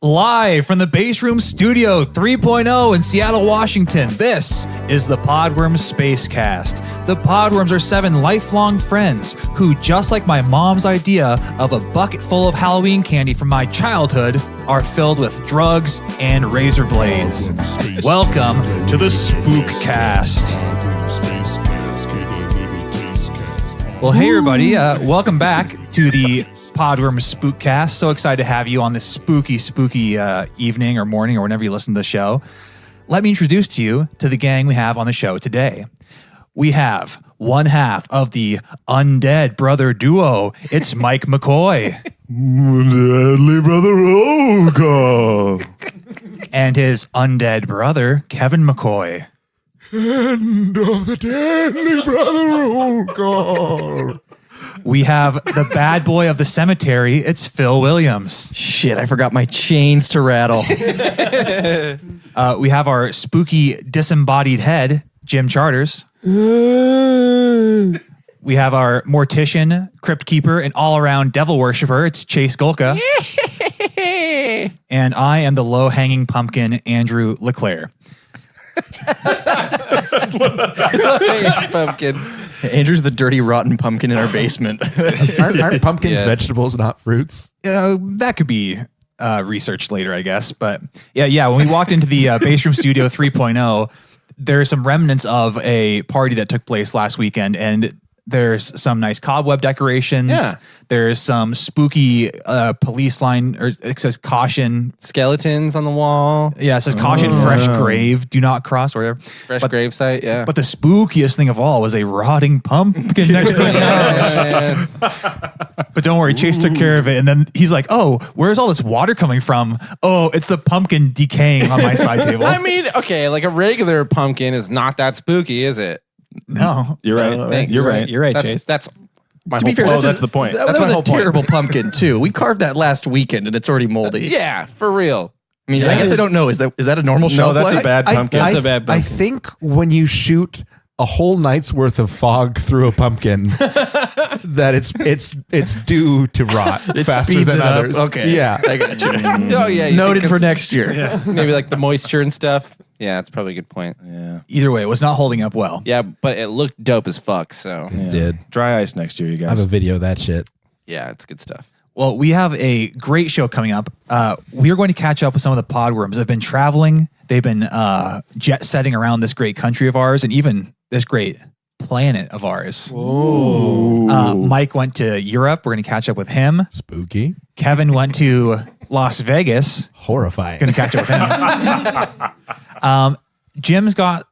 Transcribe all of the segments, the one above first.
Live from the Base Room Studio 3.0 in Seattle, Washington, this is the Podworms Spacecast. The Podworms are 7 lifelong friends who, just like my mom's idea of a bucket full of Halloween candy from my childhood, are filled with drugs and razor blades. Welcome to the Spookcast. Well, hey everybody, welcome back to the Podworms Spookcast. So excited to have you on this spooky evening or morning or whenever you listen to the show. Let me introduce to you to the gang we have on the show today. We have one half of the undead brother duo. It's Mike McCoy. Deadly brother Olga. And his undead brother, Kevin McCoy. End of the deadly brother Olga. We have the bad boy of the cemetery. It's Phil Williams. Shit, I forgot my chains to rattle. We have our spooky disembodied head, Jim Charters. We have our mortician, crypt keeper, and all-around devil worshiper. It's Chase Golka. And I am the low-hanging pumpkin, Andrew LeClaire. Pumpkin. Andrew's the dirty, rotten pumpkin in our basement. Aren't pumpkins vegetables, not fruits? That could be researched later, I guess. But yeah. When we walked into the Base Room Studio 3.0, there's some remnants of a party that took place last weekend, and there's some nice cobweb decorations. Yeah. There's some spooky police line, or it says caution. Skeletons on the wall. Yeah, it says caution, fresh grave, do not cross, or whatever. Fresh grave site, yeah. But the spookiest thing of all was a rotting pumpkin next to the couch. But don't worry, Chase took care of it. And then he's like, oh, where's all this water coming from? Oh, it's the pumpkin decaying on my side table. I mean, okay, like a regular pumpkin is not that spooky, is it? No. You're right. Thanks. You're right, That's, Chase. That's my To whole be fair, point. that's the point. That was a terrible pumpkin, too. We carved that last weekend, and it's already moldy. Yeah, for real. I mean, I guess I don't know. Is that a normal shelf that's life? a bad pumpkin. I, That's a bad I pumpkin. think when you shoot a whole night's worth of fog through a pumpkin, that it's due to rot faster speeds than it up. others. Okay. Yeah. I got you. Oh, yeah. Noted for next year. Maybe like the moisture and stuff. Yeah, that's probably a good point. Yeah. Either way, it was not holding up well. Yeah, but it looked dope as fuck, so It did. Dry ice next year, you I have guys. a video of that shit. yeah, it's good stuff. Well, we have a great show coming up. We are going to catch up with some of the podworms that have been traveling. They've been jet setting around this great country of ours and even this great planet of ours. Mike went to Europe. We're going to catch up with him. Spooky. Kevin went to Las Vegas. Horrifying. Going to catch up with him. Jim's got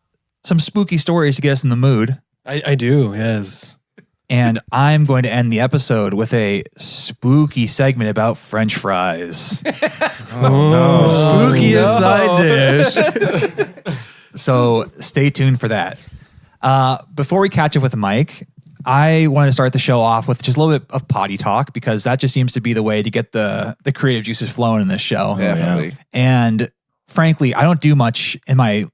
some spooky stories to get us in the mood. I do, yes. And I'm going to end the episode with a spooky segment about French fries. Spookiest side dish. So stay tuned for that. Before we catch up with Mike, I want to start the show off with just a little bit of potty talk because that just seems to be the way to get the creative juices flowing in this show. Definitely. And frankly, I don't do much in my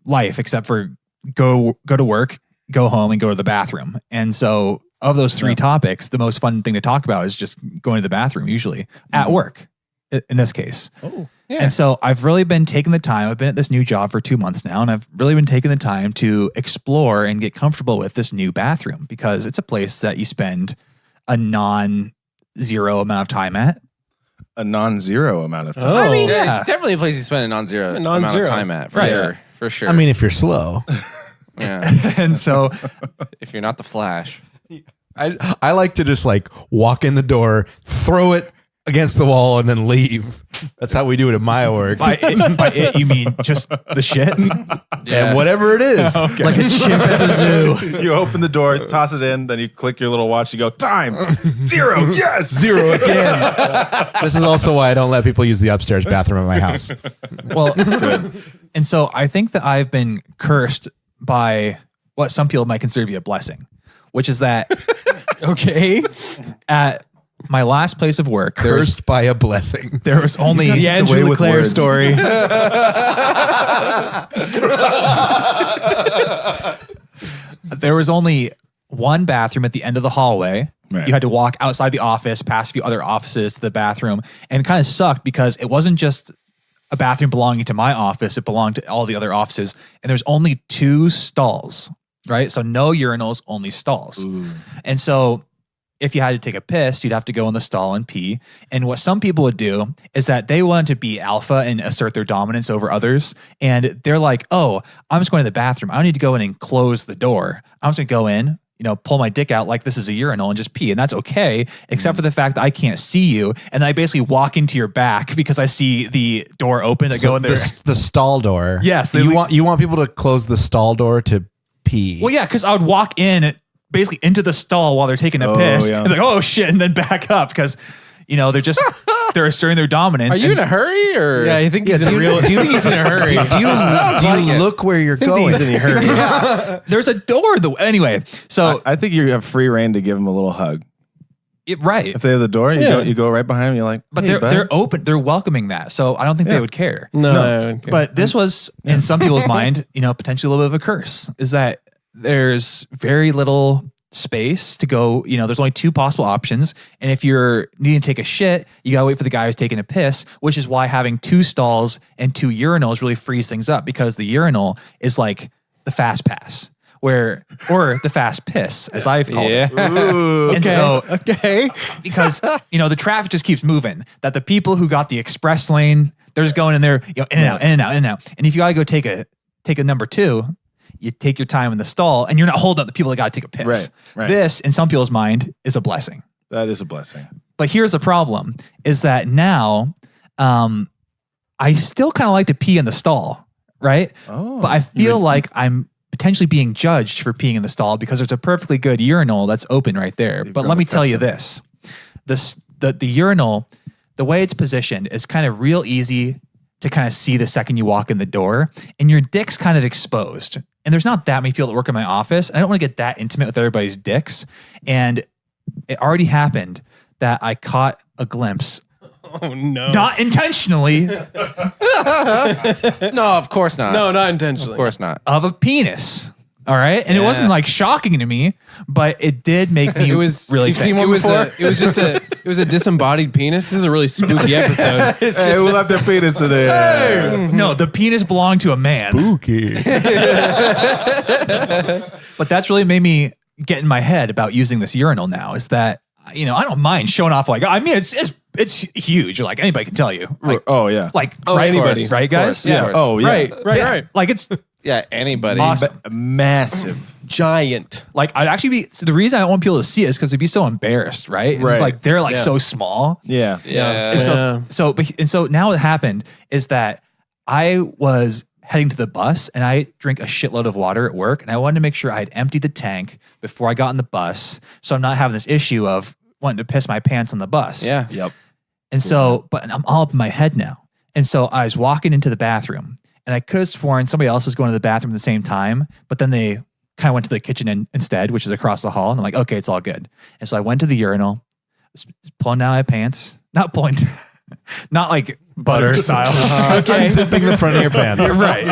life except for go to work, go home, and go to the bathroom. And so of those 3 topics, the most fun thing to talk about is just going to the bathroom, usually at work in this case. Oh, yeah. And so I've really been taking the time. I've been at this new job for 2 months now, and I've really been taking the time to explore and get comfortable with this new bathroom because it's a place that you spend a non-zero amount of time at. A non-zero amount of time. Oh. I mean, yeah. it's definitely a place you spend a non-zero amount of time at, for Right. sure. For sure. I mean, if you're slow. yeah. And so If you're not the Flash. I like to just like walk in the door, throw it against the wall, and then leave. That's how we do it at my work. by it, you mean just the shit? And whatever it is. Like a chimp at the zoo. You open the door, toss it in, then you click your little watch, you go, time, 0, yes. 0 again. This is also why I don't let people use the upstairs bathroom in my house. Well, and so I think that I've been cursed by what some people might consider to be a blessing, which is that, okay, at my last place of work, Cursed by a blessing. there was only The Andrew LeClaire story. there was only one bathroom at the end of the hallway. Right. You had to walk outside the office, past a few other offices to the bathroom, and it kind of sucked because it wasn't just a bathroom belonging to my office, it belonged to all the other offices, and there's only 2 stalls, right? So no urinals, only stalls. Ooh. And so if you had to take a piss, you'd have to go in the stall and pee. And what some people would do is that they wanted to be alpha and assert their dominance over others. And they're like, oh, I'm just going to the bathroom. I don't need to go in and close the door. I'm just going to go in, pull my dick out like this is a urinal and just pee. And that's okay, except for the fact that I can't see you. And then I basically walk into your back because I see the door open. I go in there. The stall door. Yes. You want people to close the stall door to pee. Well, yeah, because I would walk in basically into the stall while they're taking a piss. Yeah. And like, oh shit, and then back up because, they're asserting their dominance. Are you in a hurry or? Yeah, I think he's in a real. Do you think he's in a hurry? Do you look where you're going? He's in a hurry. There's a door though. Anyway, so I think you have free reign to give them a little hug. right. If they have the door, you go right behind them. You're like, But hey, they're open. They're welcoming that. So I don't think they would care. No. But this was in some people's mind, potentially a little bit of a curse. Is that there's very little space to go. There's only 2 possible options. And if you're needing to take a shit, you gotta wait for the guy who's taking a piss, which is why having 2 stalls and 2 urinals really frees things up, because the urinal is like the fast pass or the fast piss, as I've called it. Ooh. And so, Okay. because, the traffic just keeps moving, that the people who got the express lane, they're just going in there, in and out, in and out, in and out. And if you gotta go take a number 2, you take your time in the stall and you're not holding up the people that got to take a piss. Right. This, in some people's mind, is a blessing. That is a blessing. But here's the problem is that now I still kind of like to pee in the stall, right? Oh. But I feel like I'm potentially being judged for peeing in the stall because there's a perfectly good urinal that's open right there. But let me tell you this. The urinal, the way it's positioned is kind of real easy to kind of see the second you walk in the door, and your dick's kind of exposed. And there's not that many people that work in my office. And I don't want to get that intimate with everybody's dicks. And it already happened that I caught a glimpse, Oh no. not intentionally, No, of course not. No, not intentionally. Of course not. of a penis. All right. And it wasn't like shocking to me, but it did make me It was really you've think. seen one before? It was a disembodied penis. This is a really spooky episode. Hey, we'll have their penis today. No, the penis belonged to a man. Spooky. But that's really made me get in my head about using this urinal now, is that, I don't mind showing off it's huge. Like anybody can tell you. Like, Oh, yeah. right, anybody. right, guys? Of course. Oh, yeah. Right. Like it's Yeah, anybody. awesome. Massive. Giant. Like I'd actually be, so the reason I don't want people to see it is because they'd be so embarrassed, right? And Right. it's like, they're like so small. Yeah. Yeah. And so now what happened is that I was heading to the bus and I drink a shitload of water at work, and I wanted to make sure I had emptied the tank before I got in the bus, so I'm not having this issue of wanting to piss my pants on the bus. Yeah. Yep. And so, but I'm all up in my head now. And so I was walking into the bathroom, and I could have sworn somebody else was going to the bathroom at the same time, but then they kind of went to the kitchen instead, which is across the hall. And I'm like, okay, it's all good. And so I went to the urinal, pulling down my pants, not pulling, not like butter style. Unzipping the front of your pants. Right.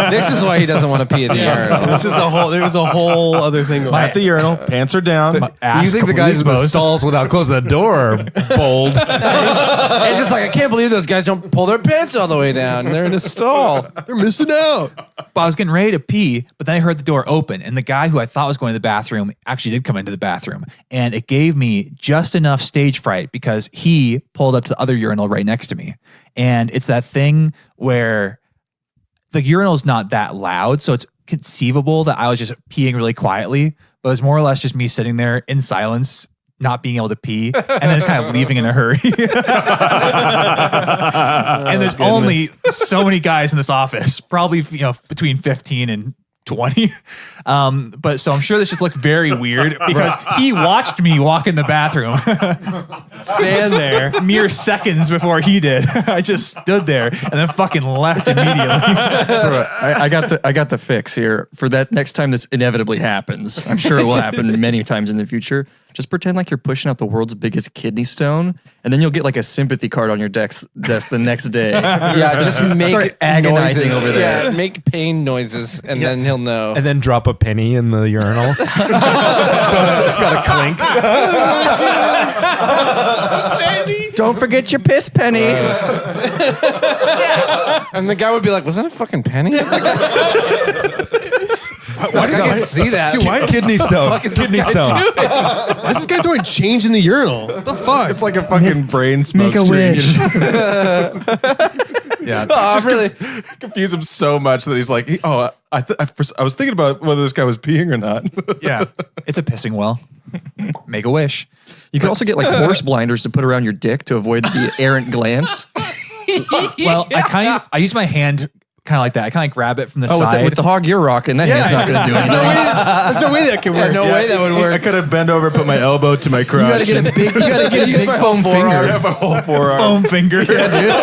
This is why he doesn't want to pee in the urinal. There was a whole other thing. At the urinal, pants are down. Ass You think the completely guys in the exposed. stalls without closing the door are bold? And just like, I can't believe those guys don't pull their pants all the way down. They're in a stall. They're missing out. But I was getting ready to pee, but then I heard the door open, and the guy who I thought was going to the bathroom actually did come into the bathroom. And it gave me just enough stage fright because he pulled up to the other urinal right next to me. And it's that thing where the urinal is not that loud, so it's conceivable that I was just peeing really quietly, but it was more or less just me sitting there in silence, not being able to pee, and then just kind of leaving in a hurry. And there's only so many guys in this office, probably between 15 and 20. But so I'm sure this just looked very weird because he watched me walk in the bathroom Stand there. mere seconds before he did. I just stood there and then fucking left immediately. I got the fix here for that next time this inevitably happens. I'm sure it will happen many times in the future. just pretend like you're pushing out the world's biggest kidney stone, and then you'll get like a sympathy card on your desk the next day. Yeah, just make Start agonizing noises. over there. Yeah, make pain noises, and then he'll know. And then drop a penny in the urinal. So it's got a clink. Don't forget your piss penny. And the guy would be like, "Was that a fucking penny?" Why did I see that? Dude, why Kidney stone. Kidney stone. why is this guy throwing change in the urinal? What the fuck? It's like a fucking brain smoke Make a screen. wish. Yeah, Oh, really? confuse him so much that he's like, I was thinking about whether this guy was peeing or not. Yeah. It's a pissing well. Make a wish. You can also get like horse blinders to put around your dick to avoid the errant glance. Well, I use my hand kind of like that. I kind of like grab it from the Oh, side. with the hog you're rocking, that hand's not going to do anything. There's no way that can work. No way that would I work. could have bent over, put my elbow to my crotch. You gotta get a big, Use my whole foam forearm. finger. have a whole forearm. foam finger. Yeah, dude.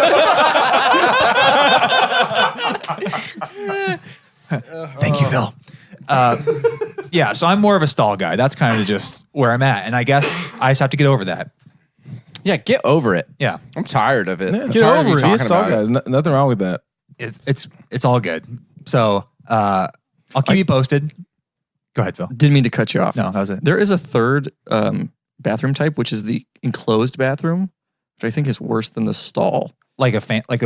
Thank you, Phil. Yeah, so I'm more of a stall guy. That's kind of just where I'm at. And I guess I just have to get over that. Yeah, get over it. Yeah. I'm tired of it. I'm Get tired of you over it. He's talking tall about guys. it. Nothing wrong with that. It's all good. So I'll keep you posted. Go ahead, Phil. Didn't mean to cut you off. No, that was it. There is a third bathroom type, which is the enclosed bathroom, which I think is worse than the stall. Like a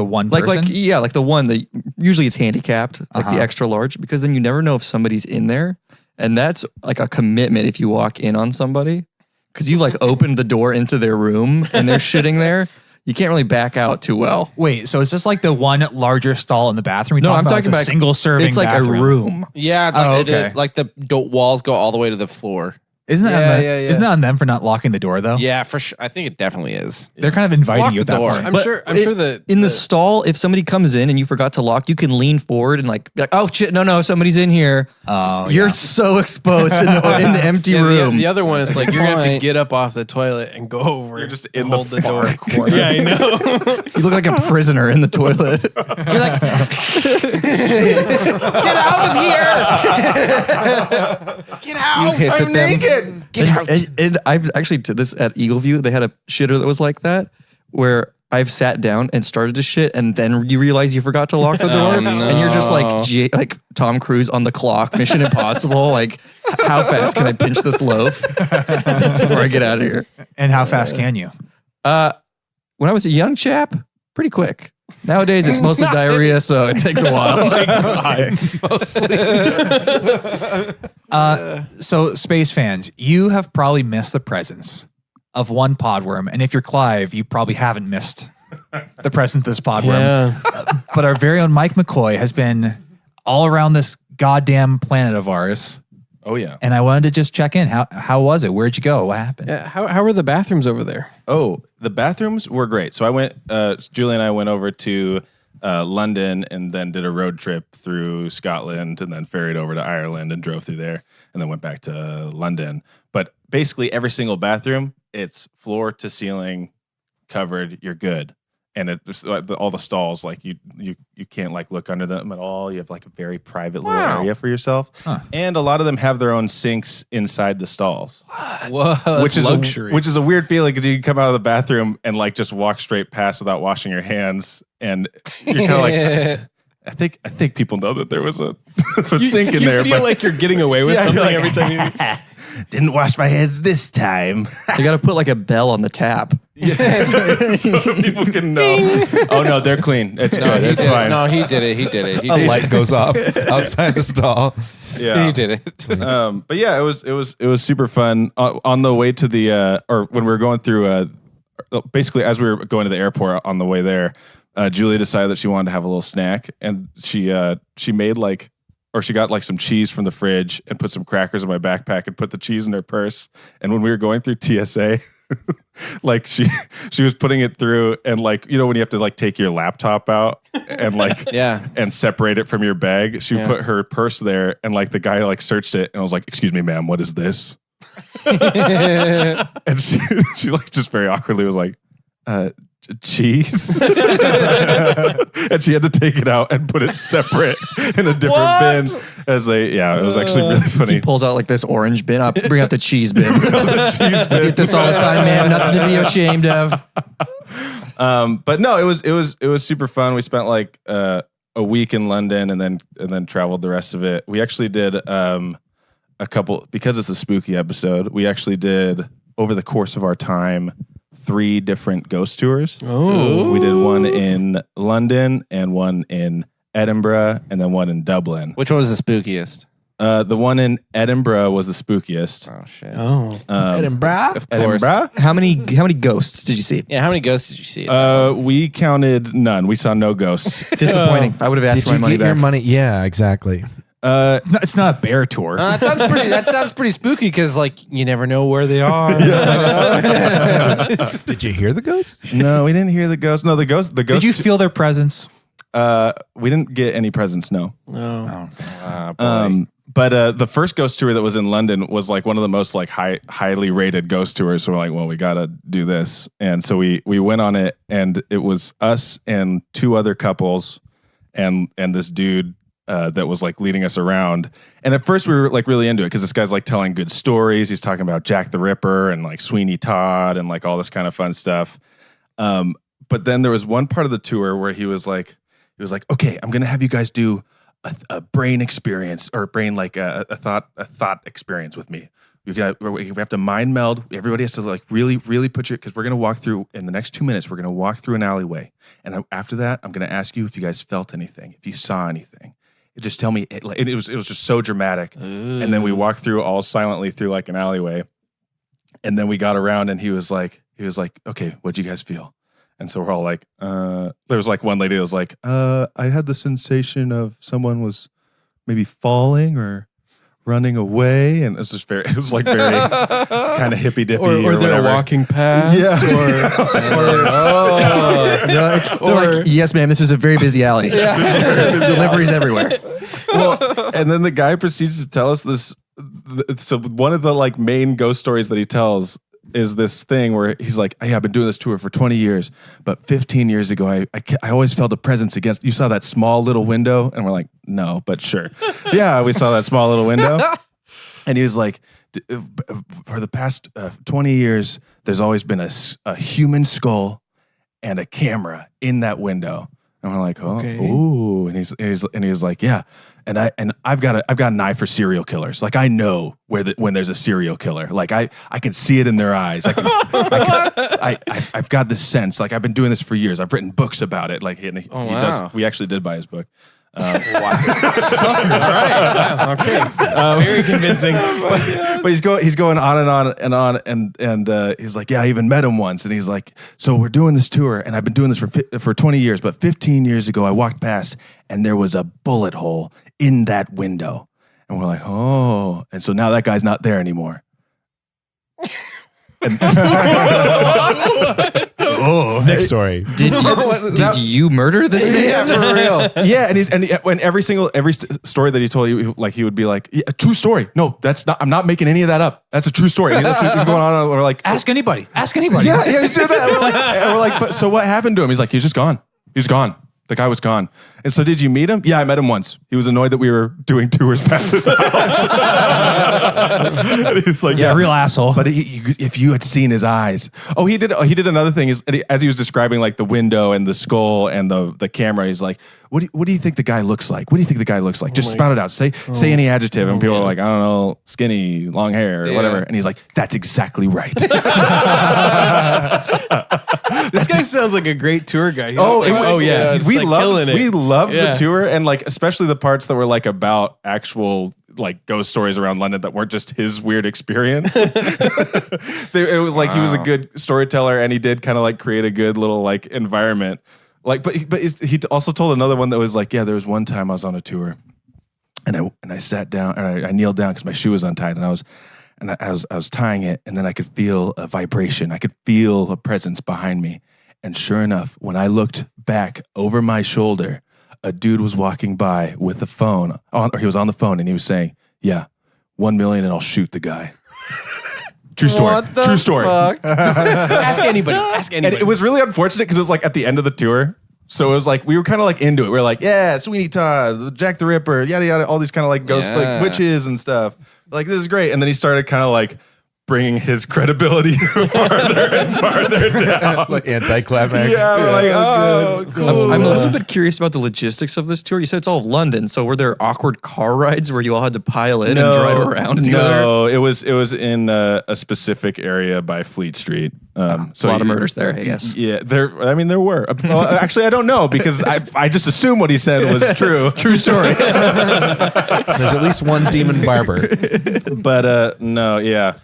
one person? Like the one that usually it's handicapped, like the extra large, because then you never know if somebody's in there. And that's like a commitment if you walk in on somebody. Because you like opened the door into their room and they're shitting there. You can't really back out too well. Wait, so is this like the one larger stall in the bathroom? No, I'm talking it's a about single serving. It's like bathroom. a room. Yeah, it's like the walls go all the way to the floor. Isn't that Yeah, on yeah, yeah. Isn't that on them for not locking the door though? Yeah, for sure. I think it definitely is. They're kind of inviting Lock you at the that door. point. I'm But sure that in the stall, if somebody comes in and you forgot to lock, you can lean forward and like, be like, oh shit, no, somebody's in here. Oh, You're so exposed in the empty room. The other one is like you're gonna have to Point. get up off the toilet and go over. You're just and in the hold the far door. corner. Yeah, I know. You look like a prisoner in the toilet. You're like, get out of here! Get out! You hiss at them. Get out! And I've actually to this at Eagle View, they had a shitter that was like that, where I've sat down and started to shit, and then you realize you forgot to lock the door, and you're just like Tom Cruise on the clock, Mission Impossible. Like, how fast can I pinch this loaf before I get out of here? And how fast can you? When I was a young chap, pretty quick. Nowadays, it's mostly diarrhea, so it takes a while. So, space fans, you have probably missed the presence of one podworm, and if you're Clive, you probably haven't missed the presence of this podworm. Yeah. But our very own Mike McCoy has been all around this goddamn planet of ours, Oh, yeah. and I wanted to just check in. How was it? Where'd you go? What happened? How were the bathrooms over there? Oh, the bathrooms were great. So I went, Julie and I went over to London and then did a road trip through Scotland and then ferried over to Ireland and drove through there and then went back to London. But basically every single bathroom, it's floor to ceiling covered. You're good. And all the stalls, like you can't like look under them at all. You have like a very private little area for yourself. Huh. And a lot of them have their own sinks inside the stalls. Whoa, that's Which is luxury. which is a weird feeling because you can come out of the bathroom and like just walk straight past without washing your hands, and you're kind of like, I think people know that there was a sink in there. You feel but like you're getting away with something like, every time you. Didn't wash my hands this time. You got to put like a bell on the tap. Yes, so people can know. Oh no, they're clean. It's good. It's fine. No, he did it. He did it. A light goes off outside the stall. Yeah, He did it. But yeah, it was super fun on the way to the or when we were going through basically as we were going to the airport on the way there, Julie decided that she wanted to have a little snack, and she made like, or she got like some cheese from the fridge and put some crackers in my backpack and put the cheese in her purse. And when we were going through TSA, like she was putting it through, and like, you know, when you have to like take your laptop out and like and separate it from your bag, she put her purse there, and like the guy like searched it and was like, "Excuse me, ma'am, what is this?" And she like just very awkwardly was like, cheese. And she had to take it out and put it separate in a different bin as it was actually really funny. He pulls out like this orange bin. Bring out the cheese bin. I get this all the time, man. Nothing to be ashamed of. But no, it was super fun. We spent like a week in London and then traveled the rest of it. We actually did a couple, because it's a spooky episode, we actually did over the course of our time 3 different ghost tours. Oh. We did one in London and one in Edinburgh and then one in Dublin. Which one was the spookiest? The one in Edinburgh was the spookiest. Oh shit. Oh. Edinburgh? Of course. Edinburgh? How many ghosts did you see? Yeah, how many ghosts did you see? We counted none. We saw no ghosts. Disappointing. I would have asked Did for my you money get your back. money? Yeah, exactly. No, it's not a bear tour. That sounds pretty spooky because like you never know where they are. Did you hear the ghosts? No, we didn't hear the ghost. No, the ghost. Did you feel their presence? We didn't get any presents. No. No. But the first ghost tour that was in London was like one of the most like highly rated ghost tours. So we're like, well, we gotta do this, and so we went on it, and it was us and 2 other couples, and this dude that was like leading us around. And at first we were like really into it because this guy's like telling good stories. He's talking about Jack the Ripper and like Sweeney Todd and like all this kind of fun stuff. But then there was one part of the tour where he was like, okay, I'm gonna have you guys do a brain experience or brain like a thought experience with me. We have to mind meld. Everybody has to like really, really put because we're going to walk through in the next 2 minutes. We're going to walk through an alleyway. And after that, I'm going to ask you if you guys felt anything, if you saw anything. Just tell me. It was just so dramatic. Ooh. And then we walked through all silently through like an alleyway. And then we got around and he was like, okay, what'd you guys feel? And so we're all like, there was like one lady that was like, I had the sensation of someone was maybe falling or running away, and it was like very kind of hippy dippy, or they're walking past, they're like, yes, ma'am, this is a very busy alley. There's deliveries everywhere. Well, and then the guy proceeds to tell us this. So one of the like main ghost stories that he tells is this thing where he's like, hey, I've been doing this tour for 20 years, but 15 years ago, I always felt a presence against, you saw that small little window? And we're like, no, but sure. Yeah, we saw that small little window. And he was like, for the past 20 years, there's always been a human skull and a camera in that window. And we're like, oh, okay. Ooh. And he's like, yeah. And I've got an eye for serial killers. Like I know when there's a serial killer. Like I can see it in their eyes. I've got this sense. Like I've been doing this for years. I've written books about it. Like he does. We actually did buy his book. Wow. Right. Okay. Very convincing. But he's going on and on and on and he's like, yeah, I even met him once, and he's like, so we're doing this tour, and I've been doing this for 20 years, but 15 years ago I walked past and there was a bullet hole in that window, and we're like, oh, and so now that guy's not there anymore. Next story. Did you murder this man? Yeah, for real. Yeah, and every story that he told you, like he would be like, yeah, a true story. No, that's not. I'm not making any of that up. That's a true story. And that's what was going on. We're like, ask anybody. Yeah, he's doing that. We're like, but so what happened to him? He's like, he's just gone. He's gone. The guy was gone. And so did you meet him? Yeah, I met him once. He was annoyed that we were doing tours past his house. And he was like, yeah, real asshole. But if you had seen his eyes. Oh, he did another thing. As he was describing like the window and the skull and the camera, he's like, what do you think the guy looks like? What do you think the guy looks like? Just spout it out. Say any adjective. And people are like, I don't know, skinny, long hair, or whatever. And he's like, that's exactly right. This guy sounds like a great tour guide. He's we like loved killing it. We loved the tour, and like especially the parts that were like about actual like ghost stories around London that weren't just his weird experience. It was like he was a good storyteller, and he did kind of like create a good little like environment. Like, but he also told another one that was like, yeah, there was one time I was on a tour, and I sat down and I kneeled down because my shoe was untied, and I was tying it, and then I could feel a vibration. I could feel a presence behind me. And sure enough, when I looked back over my shoulder, a dude was walking by with a phone, or he was on the phone, and he was saying, yeah, 1 million and I'll shoot the guy. True story. What the True story. fuck? Ask anybody. Ask And anybody. it was really unfortunate because it was like at the end of the tour. So it was like we were kind of like into it. We were like, yeah, Sweeney Todd, Jack the Ripper, yada yada, all these kind of like ghost Yeah. like witches and stuff. Like this is great. And then he started kind of like bringing his credibility farther and farther down. Like anticlimax. Yeah, we're like, oh, cool. I'm a little bit curious about the logistics of this tour. You said it's all London, so were there awkward car rides where you all had to pile in and drive around together? No, it was in a specific area by Fleet Street. So a lot of murders there, I guess. Yeah, there were. Well, actually, I don't know because I just assumed what he said was true. True story. There's at least one demon barber. But no, yeah.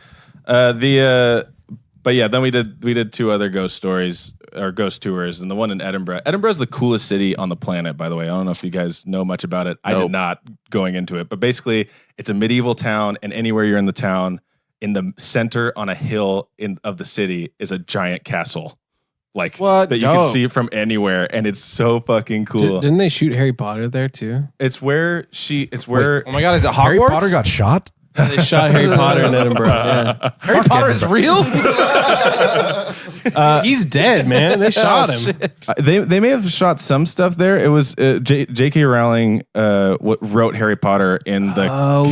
But yeah, then we did 2 other ghost stories or ghost tours, and the one in Edinburgh. Edinburgh is the coolest city on the planet, by the way. I don't know if you guys know much about it. I did not going into it, but basically, it's a medieval town, and anywhere you're in the town, in the center on a hill of the city is a giant castle, like What? that you can Dope. see from anywhere, and it's so fucking cool. Didn't they shoot Harry Potter there too? It's where it's where Oh my god, is it Hogwarts? Harry Potter got shot? They shot Harry Potter in Edinburgh. Yeah. Harry Potter is real? He's dead, man. They shot him. They may have shot some stuff there. It was J.K. Rowling wrote Harry Potter in the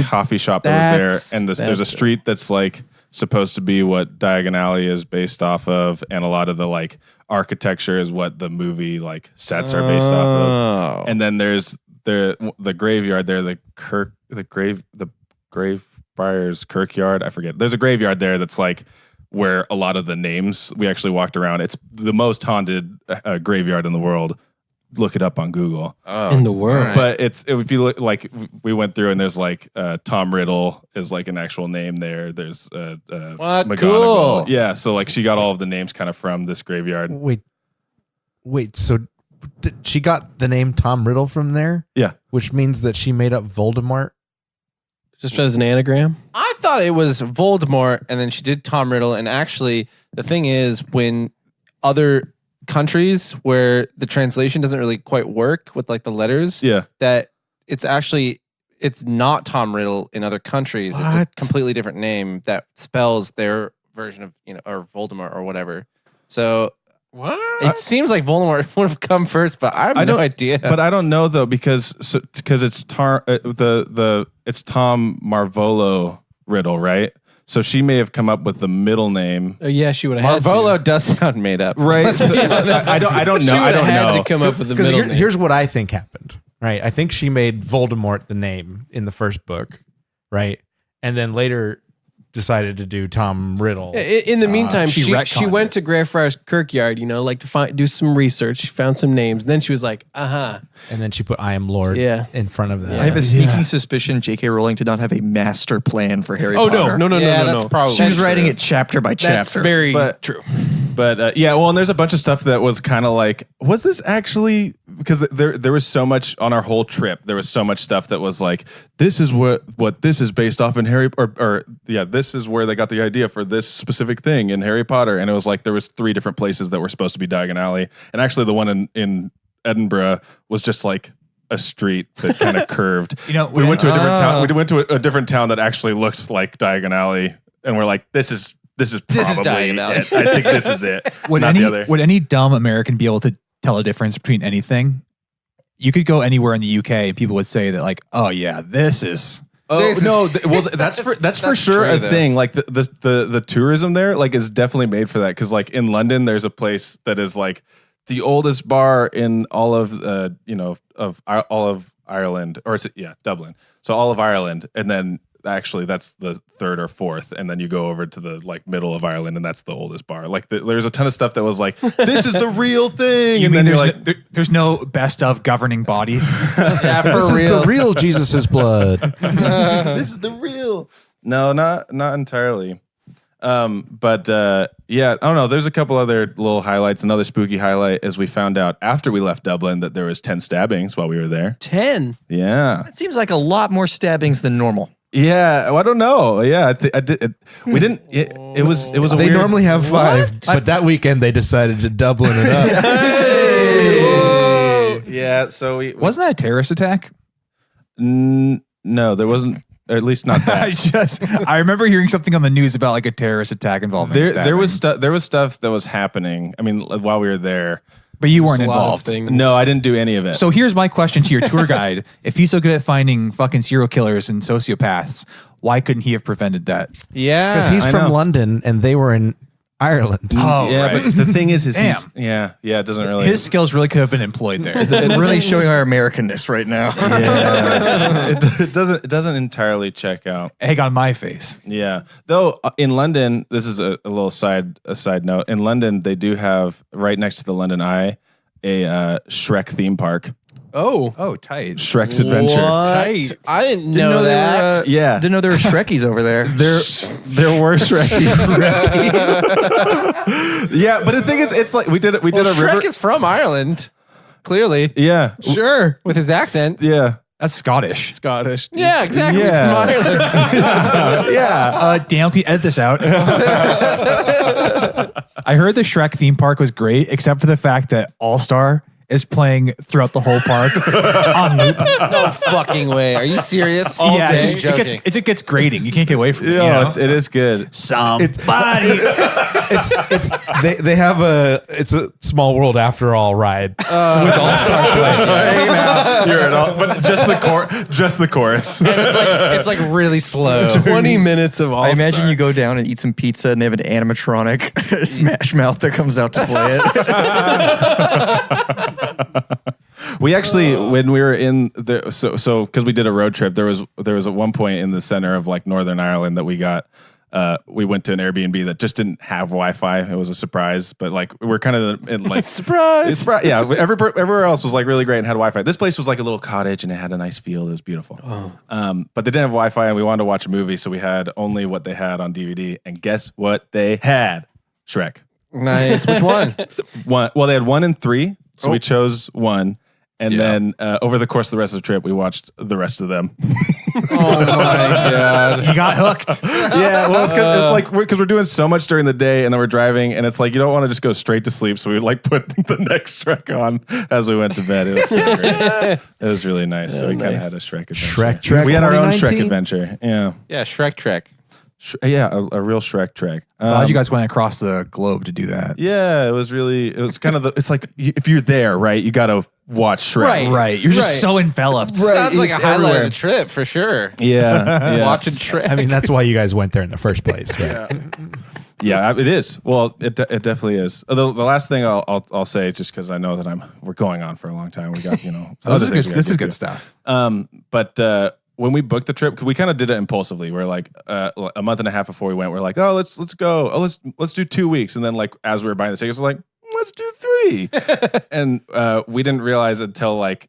coffee shop that was there, and there's a street that's like supposed to be what Diagon Alley is based off of, and a lot of the like architecture is what the movie like sets are based off of. And then there's the graveyard there, the Greyfriars Kirkyard. I forget. There's a graveyard there that's like where a lot of the names we actually walked around. It's the most haunted graveyard in the world. Look it up on Google. In the world. But if you look, like we went through and there's like Tom Riddle is like an actual name there. There's What? McGonagall. Cool. Yeah, so like she got all of the names kind of from this graveyard. Wait. So she got the name Tom Riddle from there, Yeah. which means that she made up Voldemort. Just as an anagram. I thought it was Voldemort, and then she did Tom Riddle. And actually, the thing is, when other countries where the translation doesn't really quite work with like the letters, Yeah. that it's not Tom Riddle in other countries. It's a What? completely different name that spells their version of, or Voldemort or whatever. So What? it seems like Voldemort would have come first, but I have no idea. But I don't know though because it's it's Tom Marvolo Riddle, right? So she may have come up with the middle name. Yeah, she would have had to. Marvolo does sound made up. Right. So, I don't know. She I would don't have had know. to come up with the Because middle name. here's what I think happened. Right, I think she made Voldemort the name in the first book, right, and then later decided to do Tom Riddle. In the meantime, she she retconned went to Greyfriars Kirkyard, to do some research. She found some names. And then she was like, And then she put "I am Lord" Yeah. in front of that. I have a sneaking suspicion J.K. Rowling did not have a master plan for Harry Oh, Potter. no. Yeah, that's probably She was writing it chapter by That's chapter. very But- true. But yeah, well, and there's a bunch of stuff that was kind of like, was this actually? Because there was so much on our whole trip. There was so much stuff that was like, this is what this is based off in Harry, or this is where they got the idea for this specific thing in Harry Potter. And it was like there was 3 different places that were supposed to be Diagon Alley, and actually the one in Edinburgh was just like a street that kind of curved. We went to a different town. We went to a different town that actually looked like Diagon Alley, and we're like, this is probably Diagon Alley. it. I think this is it. Would not the other. any dumb American be able to tell a difference between anything? You could go anywhere in the UK and people would say that, like, oh yeah, this is. Oh This is- no! Well, that's for sure true, a though. thing. Like the tourism there, like, is definitely made for that. Because like in London, there's a place that is like the oldest bar in all of all of Ireland, or Dublin. So all of Ireland, and then actually that's the 3rd or 4th, and then you go over to the like middle of Ireland, and that's the oldest bar. Like there's a ton of stuff that was like, this is the real thing. You and mean then there's you're like, there's no best of governing body? Yeah, for This is real. the real Jesus's blood. this is the real. No, not entirely. But yeah, I don't know. There's a couple other little highlights. Another spooky highlight is we found out after we left Dublin that there was 10 stabbings while we were there. 10. Yeah. It seems like a lot more stabbings than normal. Yeah. Well, I don't know. Yeah. I did. We didn't. It was a They weird. normally have 5, but that weekend they decided to Dublin it up. Hey! Yeah. So we Wasn't that a terrorist attack? No, there wasn't. Or at least not that. I remember hearing something on the news about like a terrorist attack involving there was stuff that was happening. I mean, while we were there, but you weren't There's a lot of involved. things. no, I didn't do any of it. So here's my question to your tour guide: if he's so good at finding fucking serial killers and sociopaths, why couldn't he have prevented that? Yeah. Because he's I from know. London and they were in Ireland. Oh, yeah, right. but the thing is Damn. it doesn't really. His skills really could have been employed there. Really showing our Americanness right now. yeah, it doesn't entirely check out. Egg on my face. Yeah, though in London, this is a little side note. In London, they do have right next to the London Eye a Shrek theme park, Oh, tight. Shrek's Adventure. What? I didn't know that. Yeah, Didn't know there were Shrekkies over there. there were Shrekkies. Yeah, but the thing is, it's like we did a Shrek river. is from Ireland, clearly, Yeah, sure. with his accent. yeah, That's Scottish. Scottish. Yeah, exactly. Yeah. From Ireland. yeah. Damn, can you edit this out? I heard the Shrek theme park was great, except for the fact that All Star is playing throughout the whole park on loop. No fucking way. Are you serious? Yeah, Just it just joking. it gets grating. You can't get away from it. Yeah, you know? it is good. Somebody. They have it's a small world after all ride with All Star playing. You're at all, but just the chorus. And it's like really slow. 20 minutes of all. I imagine you go down and eat some pizza and they have an animatronic Smash Mouth that comes out to play it. We actually, when we were in the so because we did a road trip, there was at one point in the center of like Northern Ireland that we went to an Airbnb that just didn't have Wi-Fi. It was a surprise, but like we're kind of in like Surprise. Yeah, everywhere else was like really great and had Wi-Fi. This place was like a little cottage and it had a nice field. It was beautiful. But they didn't have Wi-Fi and we wanted to watch a movie, so we had only what they had on DVD. And guess what they had? Shrek. Nice. Which one? One. Well, they had 1 and 3, so we chose 1. And then over the course of the rest of the trip, we watched the rest of them. Oh my god. You got hooked. Yeah, well, it's because we're doing so much during the day, and then we're driving, and it's like you don't want to just go straight to sleep, so we like put the next Shrek on as we went to bed. It was so great. It was really nice. So we kind of had a Shrek adventure. Shrek We had our own 2019? Shrek adventure. Yeah, Yeah, Shrek Trek. a real Shrek trek. Glad you guys went across the globe to do that. Yeah, it was kind of it's like if you're there, right, you got to watch Shrek. Right. You're just so enveloped. Sounds like a It's highlight everywhere. of the trip for sure. Yeah, Watching Trek. I mean, that's why you guys went there in the first place. Right? Yeah, it is. Well, it definitely is. Although the last thing I'll say, just because I know that we're going on for a long time. We got This is good stuff. But when we booked the trip, 'cause we kind of did it impulsively. We're like a month and a half before we went, we're like, oh, let's go. Oh, let's do 2 weeks. And then like as we were buying the tickets, we're like, let's do 3. And we didn't realize until like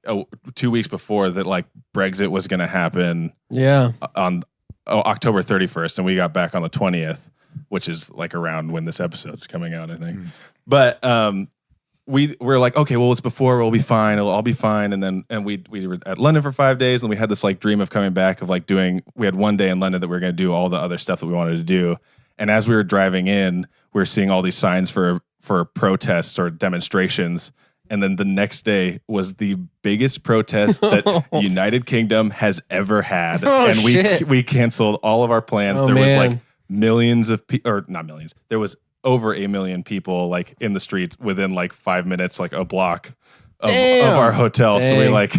2 weeks before that like Brexit was going to happen. Yeah. On October 31st, and we got back on the 20th, which is like around when this episode's coming out, I think. But we're like, okay, well, it's before, we'll be fine. It'll all be fine. And then we were at London for 5 days, and we had this like dream of coming back of like we had 1 day in London that we were going to do all the other stuff that we wanted to do. And as we were driving in, we were seeing all these signs for protests or demonstrations. And then the next day was the biggest protest that United Kingdom has ever had. And we canceled all of our plans. There was like millions of people, or not millions. There was over 1 million people like in the streets within like 5 minutes, like a block of our hotel. So we like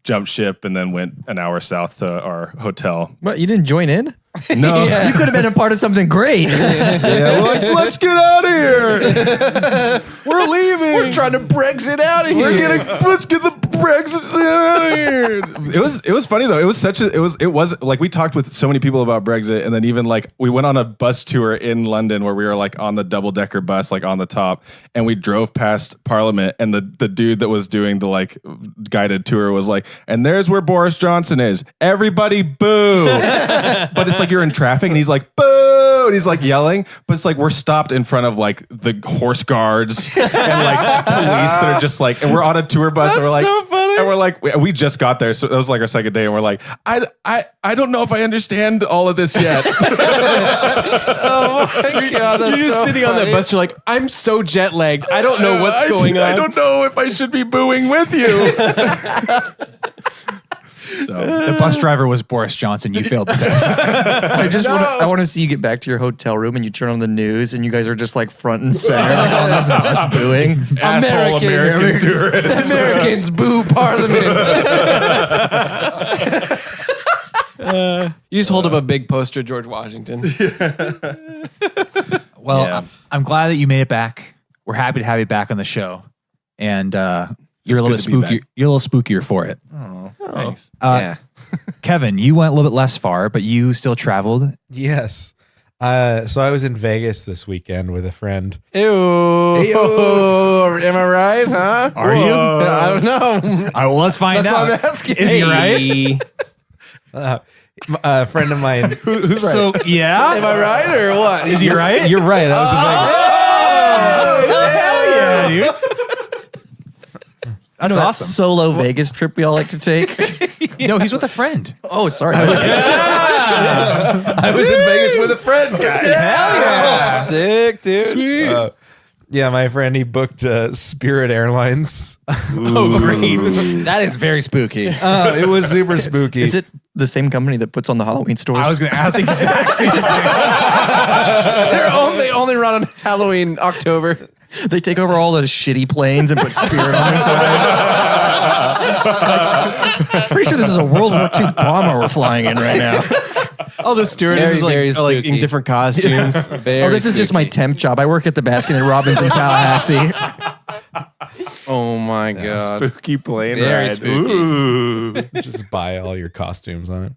jumped ship and then went an hour south to our hotel. What, you didn't join in? No. You could have been a part of something great. Yeah, we're like, let's get out of here. We're leaving. We're trying to Brexit out of here. Let's get the Brexit out of here. It was funny though. It was like we talked with so many people about Brexit, and then even like we went on a bus tour in London where we were like on the double-decker bus, like on the top, and we drove past Parliament, and the dude that was doing the like guided tour was like, and there's where Boris Johnson is. Everybody boo. But it's like you're in traffic and he's like, boo, and he's like yelling, but it's like we're stopped in front of like the horse guards and like police that are just like, and we're on a tour bus. And we're like, so funny. And we're like, we just got there, so that was like our second day, and we're like, I don't know if I understand all of this yet. Oh my god, that's You're just so sitting on that funny. bus. You're like, I'm so jet lagged. I don't know what's going on. I don't know if I should be booing with you. The bus driver was Boris Johnson. You failed the test. I want to see you get back to your hotel room and you turn on the news and you guys are just like front and center, like on this bus booing. Asshole American tourists. Americans boo Parliament. You just hold up a big poster of George Washington. Well, Yeah. I'm glad that you made it back. We're happy to have you back on the show, and you're a little bit good to be spooky. back. You're a little spookier for it. Thanks. Yeah. Kevin, you went a little bit less far, but you still traveled. Yes. So I was in Vegas this weekend with a friend. Ew. Am I right? Huh? Are you? I don't know. All right, well, let's find That's out. what I'm asking. Is he right? A friend of mine. Who's right? So yeah, Am I right or what? is he right? You're right. I was in Vegas. Hell yeah, dude. That's That awesome. solo Vegas trip we all like to take. No, he's with a friend. Oh, sorry. I was in Vegas with a friend, guys. Sick, dude. Yeah, my friend, he booked Spirit Airlines. Oh, great. That is very spooky. It was super spooky. Is it the same company that puts on the Halloween stores? I was going to ask the exact same thing. They only run on Halloween, October. They take over all the shitty planes and put Spirit on the side. Pretty sure this is a World War II bomber we're flying in right now. All the stewardesses Very, very are like in spooky. different costumes. Very Oh, this is just my temp job. I work at the Baskin and Robbins in Tallahassee. Oh my god. Spooky plane Very ride. spooky. Ooh. Just buy all your costumes on it.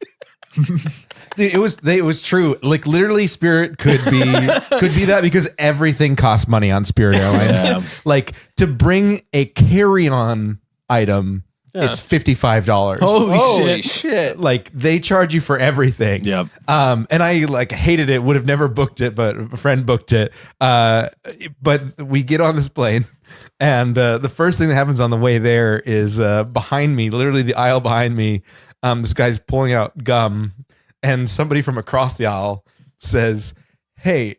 Dude, it was true. Like literally, Spirit could be that because everything costs money on Spirit Airlines. Yeah. Like to bring a carry-on item, it's $55. Holy shit. Like they charge you for everything. Yep. And I like hated it. Would have never booked it, but a friend booked it. But we get on this plane, and the first thing that happens on the way there is behind me, literally the aisle behind me. This guy's pulling out gum, and somebody from across the aisle says, "Hey,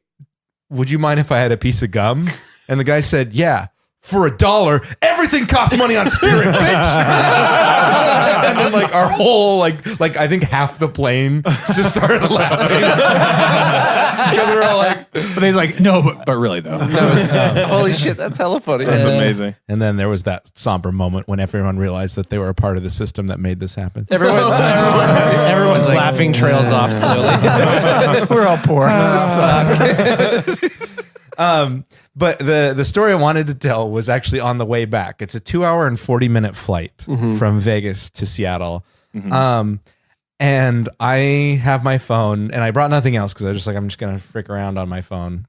would you mind if I had a piece of gum?" And the guy said, "Yeah. For $1, everything costs money on Spirit, bitch." And then like our whole like I think half the plane just started laughing. Because we were all like, But he's like, no, but really though. Holy shit, that's hella funny. That's amazing. and then there was that somber moment when everyone realized that they were a part of the system that made this happen. Everyone's laughing trails off slowly. We're all poor. But the story I wanted to tell was actually on the way back. It's a 2-hour and 40-minute flight from Vegas to Seattle. And I have my phone, and I brought nothing else because I was just like, I'm just gonna frick around on my phone,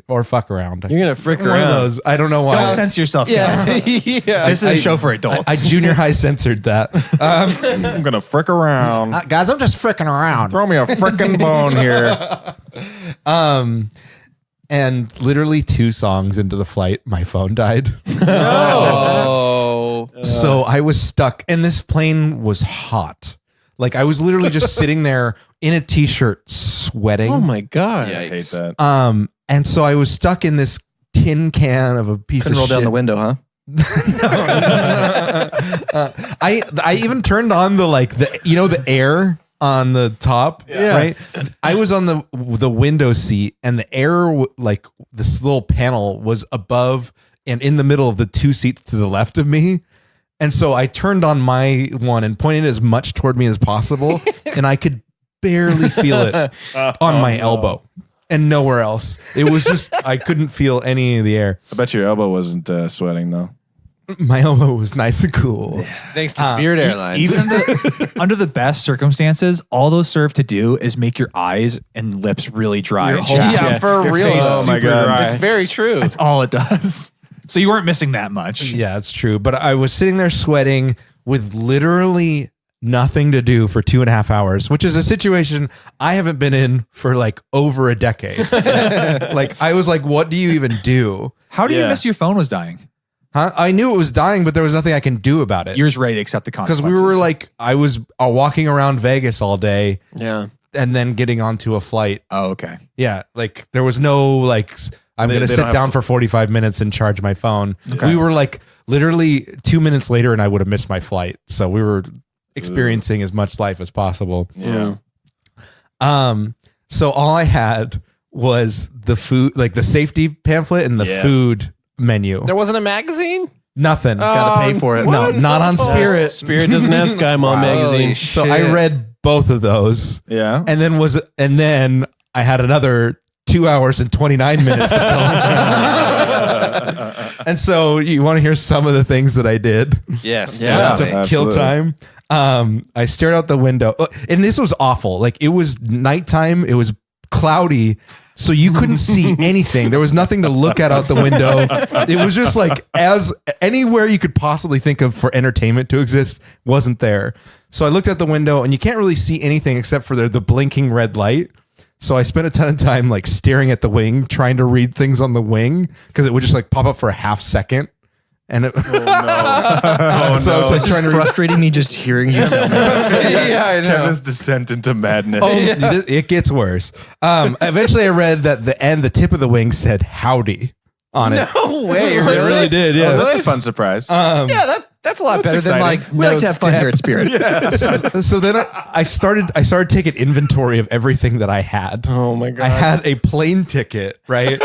or fuck around. You're gonna frick One of around. those. I don't know why. Don't censor yourself. Yeah. Yeah. This is a show for adults. I junior high censored that. I'm gonna frick around. Guys, I'm just fricking around. Throw me a frickin' bone here. And literally 2 songs into the flight, my phone died. Oh. So I was stuck, and this plane was hot. Like I was literally just sitting there in a t-shirt, sweating. Oh my god. I hate that. And so I was stuck in this tin can of a piece Couldn't of roll shit. down the window, huh? I even turned on the air on the top, right? I was on the window seat, and the air, like this little panel, was above and in the middle of the 2 seats to the left of me. And so I turned on my one and pointed as much toward me as possible, and I could barely feel it on my elbow and nowhere else. It was just, I couldn't feel any of the air. I bet your elbow wasn't sweating though. My elbow was nice and cool. Thanks to Spirit Airlines. Even under the best circumstances, all those serve to do is make your eyes and lips really dry. and chapped. yeah, for real. face Oh my super God. dry. It's very true. That's all it does. So you weren't missing that much. Yeah, it's true. But I was sitting there sweating with literally nothing to do for 2.5 hours, which is a situation I haven't been in for like over a decade. Like I was like, what do you even do? How do you Yeah. miss your phone was dying? Huh? I knew it was dying, but there was nothing I can do about it. You're just ready to accept the Because consequences. we were like, I was walking around Vegas all day Yeah. and then getting onto a flight. oh, okay. Yeah, like there was no like I'm They- going to they sit don't down have for 45 minutes and charge my phone. Okay. We were like literally 2 minutes later and I would have missed my flight. So we were experiencing as much life as possible. Yeah. So all I had was the food, like the safety pamphlet and the food menu. There wasn't a magazine? Nothing. Gotta pay for it. No, not on Spirit. Spirit doesn't have Sky Mom magazine. So I read both of those. Yeah. And then I had another 2 hours and 29 minutes to film. And so you want to hear some of the things that I did Yes. Yeah. to kill time? I stared out the window, and this was awful. Like, it was nighttime. It was cloudy, so you couldn't see anything. There was nothing to look at out the window. It was just like, as anywhere you could possibly think of for entertainment to exist wasn't there. So I looked out the window, and you can't really see anything except for the blinking red light. So I spent a ton of time like staring at the wing, trying to read things on the wing, because it would just like pop up for a half second. And it, so I was like It's trying to read. frustrating me just hearing you tell me. Yeah, I know. Kevin's descent into madness. It gets worse. Eventually I read that the tip of the wing said howdy on it. No way. It really did, Oh, yeah. that's a fun surprise. Yeah, that's a lot better than exciting. like We like to have fun here at Spirit. So then I started taking inventory of everything that I had. Oh my God. I had a plane ticket, right?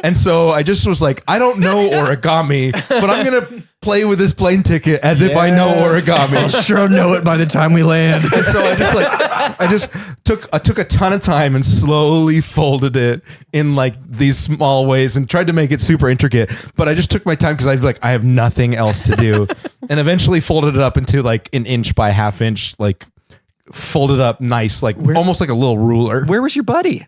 And so I just was like, I don't know origami, but I'm going to play with this plane ticket as if I know origami. I'll sure know it by the time we land. And so I just took a ton of time and slowly folded it in like these small ways and tried to make it super intricate. But I just took my time because I have nothing else to do, and eventually folded it up into like an inch by half inch, like folded up nice, like almost like a little ruler. Where was your buddy?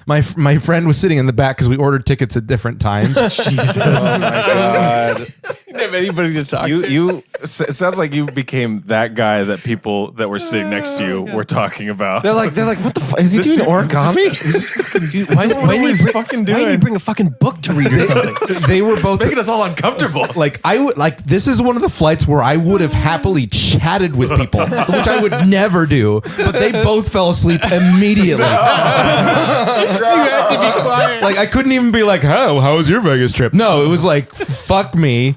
My friend was sitting in the back because we ordered tickets at different times. Jesus. Oh my God. You didn't have anybody to talk to. It sounds like you became that guy that people that were sitting next to you were talking about. They're like, what the fuck? Is he doing origami? Why didn't you fucking why didn't you bring a fucking book to read or something? They were both making us all uncomfortable. like this is one of the flights where I would have happily chatted with people, which I would never do, but they both fell asleep immediately. You had to be quiet. Like, I couldn't even be like, "Oh, how was your Vegas trip?" No, it was like, "Fuck me." You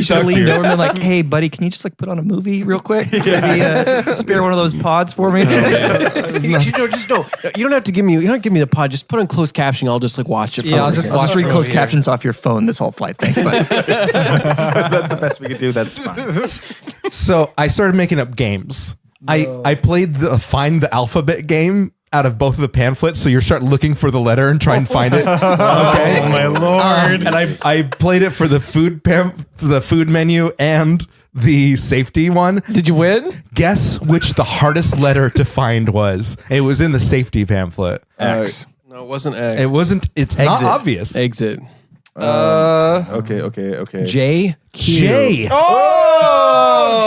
should have leaned over and been like, "Hey, buddy, can you just like put on a movie real quick? Maybe spare one of those pods for me." You don't have to give me. You don't give me the pod. Just put on closed captioning. I'll just like watch it. Yeah, I'll from just here. read closed captions off your phone this whole flight. Thanks, buddy. That's the best we could do. That's fine. So I started making up games. I played the Find the Alphabet game out of both of the pamphlets. So you start looking for the letter and try and find it. Okay. Oh my Lord. And I played it for the food menu and the safety one. Did you win? Guess which the hardest letter to find was. It was in the safety pamphlet. X. No, it wasn't X. It wasn't. It's not Exit. obvious. Exit. Okay. J. Q. J. Oh,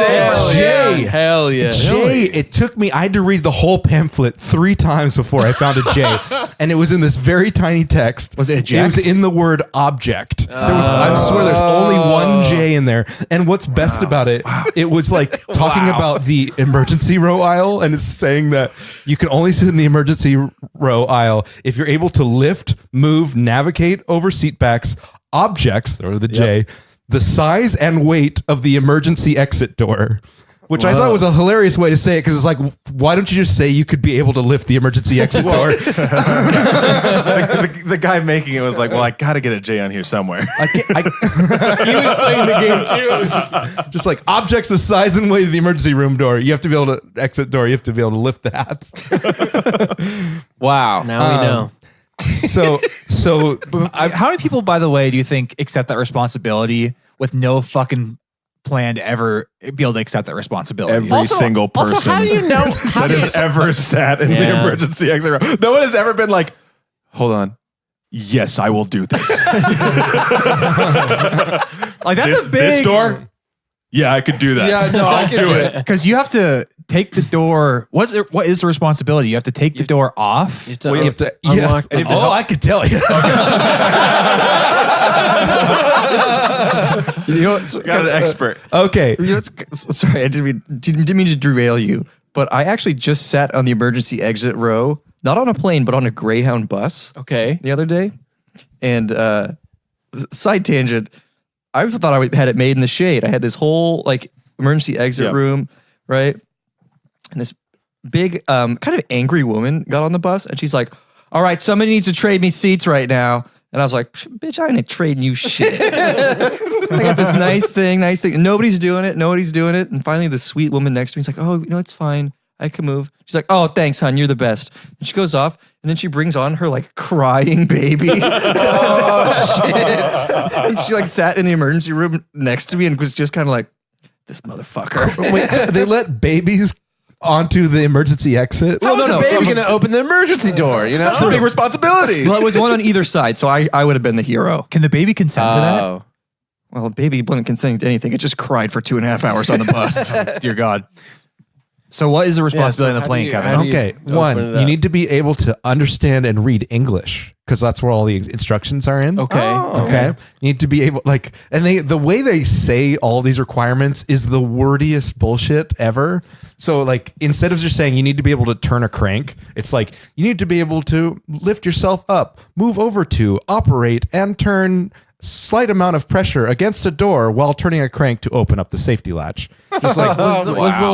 J. Hell yeah. J. It took me. I had to read the whole pamphlet 3 times before I found a J, and it was in this very tiny text. Was it It eject? was in the word object. I swear, there's only one J in there. And what's best about it? It was like talking about the emergency row aisle, and it's saying that you can only sit in the emergency row aisle if you're able to lift, move, navigate over seat backs, objects, or the J, the size and weight of the emergency exit door. Which I thought was a hilarious way to say it, because it's like, why don't you just say you could be able to lift the emergency exit door? The guy making it was like, well, I got to get a J on here somewhere. He was playing the game too. Just like objects the size and weight of the emergency room door. You have to be able to exit door. You have to be able to lift that. wow. Now we know. So How many people, by the way, do you think accept that responsibility with no fucking plan to ever be able to accept that responsibility? Every single person Also, how do you know? that has ever sat in the Yeah. emergency exit row. No one has ever been like, hold on. Yes, I will do this. Like, that's a this big door? Yeah, I could do that. Yeah, no, I I'll can do do it. because you have to take the door. What is the responsibility? You have to take the door off. You have to, you have to unlock the Oh, I could tell you. You know, Got an expert. Okay. You know, sorry, I didn't mean to derail you, but I actually just sat on the emergency exit row, not on a plane, but on a Greyhound bus Okay. the other day. And side tangent, I thought I had it made in the shade. I had this whole like emergency exit room, right? And this big, kind of angry woman got on the bus, and she's like, "All right, somebody needs to trade me seats right now." And I was like, "Bitch, I ain't trading you shit." I got this nice thing. Nobody's doing it. And finally, the sweet woman next to me is like, "Oh, it's fine. I can move." She's like, "Oh, thanks, hon. You're the best." And she goes off, and then she brings on her like crying baby. Oh shit! And she like sat in the emergency room next to me and was just kind of like, "This motherfucker." Wait, they let babies onto the emergency exit? How was a baby going to open the emergency door? You know, That's a big responsibility. Well, it was one on either side, so I would have been the hero. Can the baby consent to that? Oh. Well, the baby wasn't consenting to anything. It just cried for 2.5 hours on the bus. Dear God. So what is the responsibility on the plane, Kevin? Okay, open one, it you up? need to be able to understand and read English because that's where all the instructions are in. Okay. Okay. You need to be able and the way they say all these requirements is the wordiest bullshit ever. So like instead of just saying you need to be able to turn a crank, it's like you need to be able to lift yourself up, move over to, operate, and turn slight amount of pressure against a door while turning a crank to open up the safety latch. Just like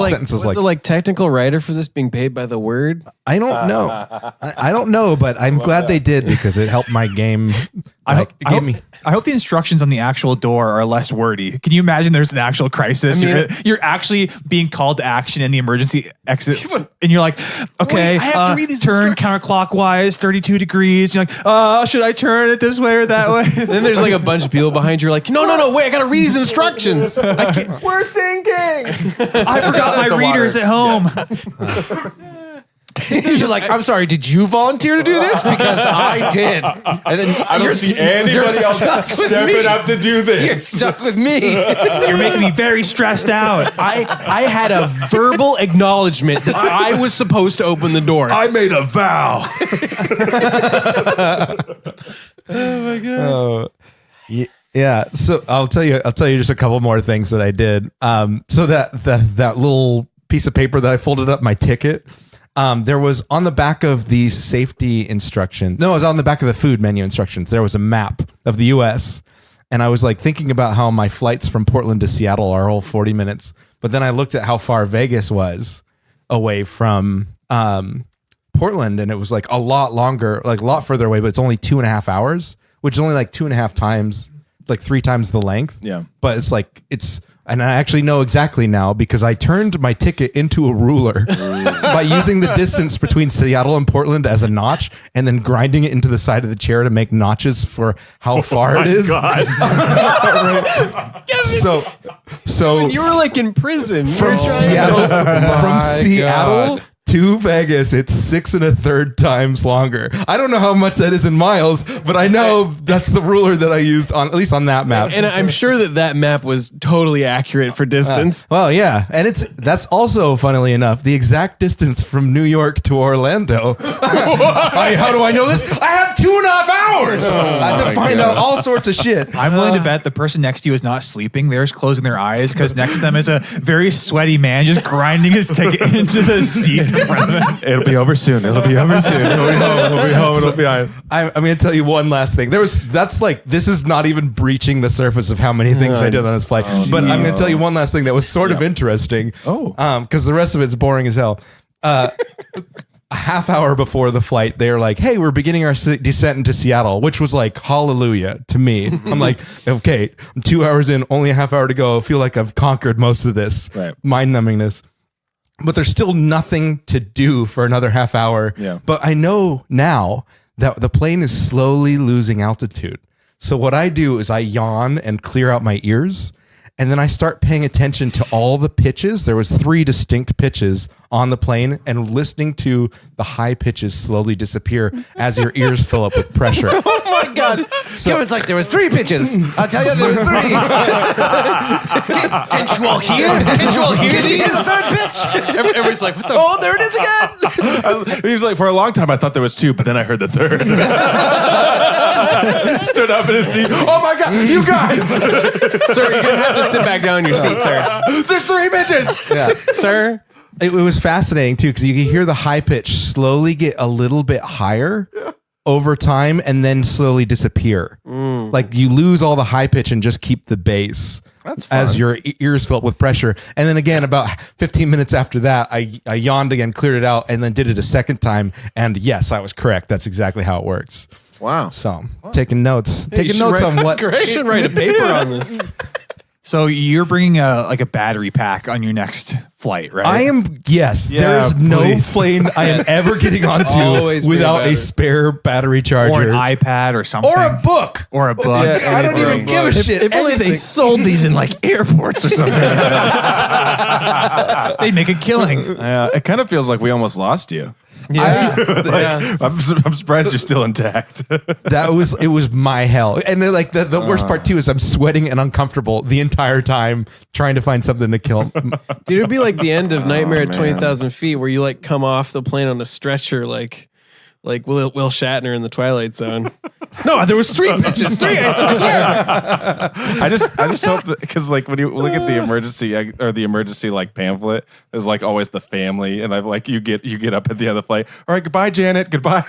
sentences Was the like technical writer for this being paid by the word? I don't know. I don't know, but I'm glad they did because it helped my game. I hope the instructions on the actual door are less wordy. Can you imagine there's an actual crisis? You're actually being called to action in the emergency exit, and you're like, okay, Wait, I have to read these turn counterclockwise, 32 degrees. You're like, should I turn it this way or that way? And then there's like a bunch of people behind you. Like, no, wait, I gotta read these instructions. We're sinking. I forgot my readers at home. You're just like, I'm sorry, did you volunteer to do this? Because I did. And then I don't see anybody else stepping up to do You're this. stuck with me. You're making me very stressed out. I had a verbal acknowledgement that I was supposed to open the door. I made a vow. Yeah. So I'll tell you just a couple more things that I did. So that little piece of paper that I folded up my ticket. There was on the back of the safety instruction. No, it was on the back of the food menu instructions. There was a map of the U.S. And I was like thinking about how my flights from Portland to Seattle are all 40 minutes. But then I looked at how far Vegas was away from Portland, and it was like a lot longer, like a lot further away. But it's only 2.5 hours, which is only like 2.5 times, like 3 times the length. Yeah. But and I actually know exactly now because I turned my ticket into a ruler by using the distance between Seattle and Portland as a notch and then grinding it into the side of the chair to make notches for how far it is. So You were like in prison. from Seattle to Vegas, it's 6 1/3 times longer. I don't know how much that is in miles, but I know that's the ruler that I used on, at least on that map. And I'm sure that map was totally accurate for distance. Well, yeah, and that's also, funnily enough, the exact distance from New York to Orlando. How do I know this? I had 2.5 hours. I had to find out all sorts of shit. I'm willing to bet the person next to you is not sleeping. They're just closing their eyes because next to them is a very sweaty man just grinding his ticket into the seat in front of him. It'll be over soon. It'll be home. It'll be home. I'm going to tell you one last thing. This is not even breaching the surface of how many things I did on this flight. But I'm going to tell you one last thing that was sort of interesting. Because the rest of it's boring as hell. A half hour before the flight, they were like, hey, we're beginning our descent into Seattle, which was like hallelujah to me. I'm like, okay, I'm 2 hours in, only a half hour to go. I feel like I've conquered most of this mind numbingness. But there's still nothing to do for another half hour. Yeah. But I know now that the plane is slowly losing altitude. So what I do is I yawn and clear out my ears. And then I start paying attention to all the pitches. There was 3 distinct pitches on the plane, and listening to the high pitches slowly disappear as your ears fill up with pressure. Oh my God. Kevin's like, there was 3 pitches. I'll tell you, there was 3. Can't you all hear? Can't you all hear Did you these? hear the third pitch? Everybody's like, what the? Oh, there it is again. He was like, for a long time, I thought there was 2, but then I heard the third. Stood up in his seat. Oh my God, you guys! Sir, you're gonna have to sit back down in your seat, sir. There's 3 pitches. Yeah. Sir. It was fascinating too, because you can hear the high pitch slowly get a little bit higher over time and then slowly disappear. Like you lose all the high pitch and just keep the bass. That's fun. as your ears fill up with pressure. And then again, about 15 minutes after that, I yawned again, cleared it out, and then did it a second time. And yes, I was correct. That's exactly how it works. Wow. So taking notes, You should on write- what. You should write a paper on this. So you're bringing a battery pack on your next flight, right? I am, yes, Yeah, there's no please. plane I am ever getting onto Always bring a without battery. a spare battery charger. or an iPad or something. Or a book. Or a book. I don't even Anything. give a shit. If only they sold these in like airports or something. They'd make a killing. It kind of feels like we almost lost you. Yeah. I'm surprised you're still intact. It was my hell. And then, like the worst part too is I'm sweating and uncomfortable the entire time trying to find something to kill. Dude, it'd be like the end of Nightmare at 20,000 Feet, where you like come off the plane on a stretcher, like Will Shatner in the Twilight Zone. No, there was 3 bitches, 3. I swear. I just hope that, because like when you look at the emergency like pamphlet, there's like always the family, and I'm like you get up at the end of the flight. All right, goodbye, Janet. Goodbye.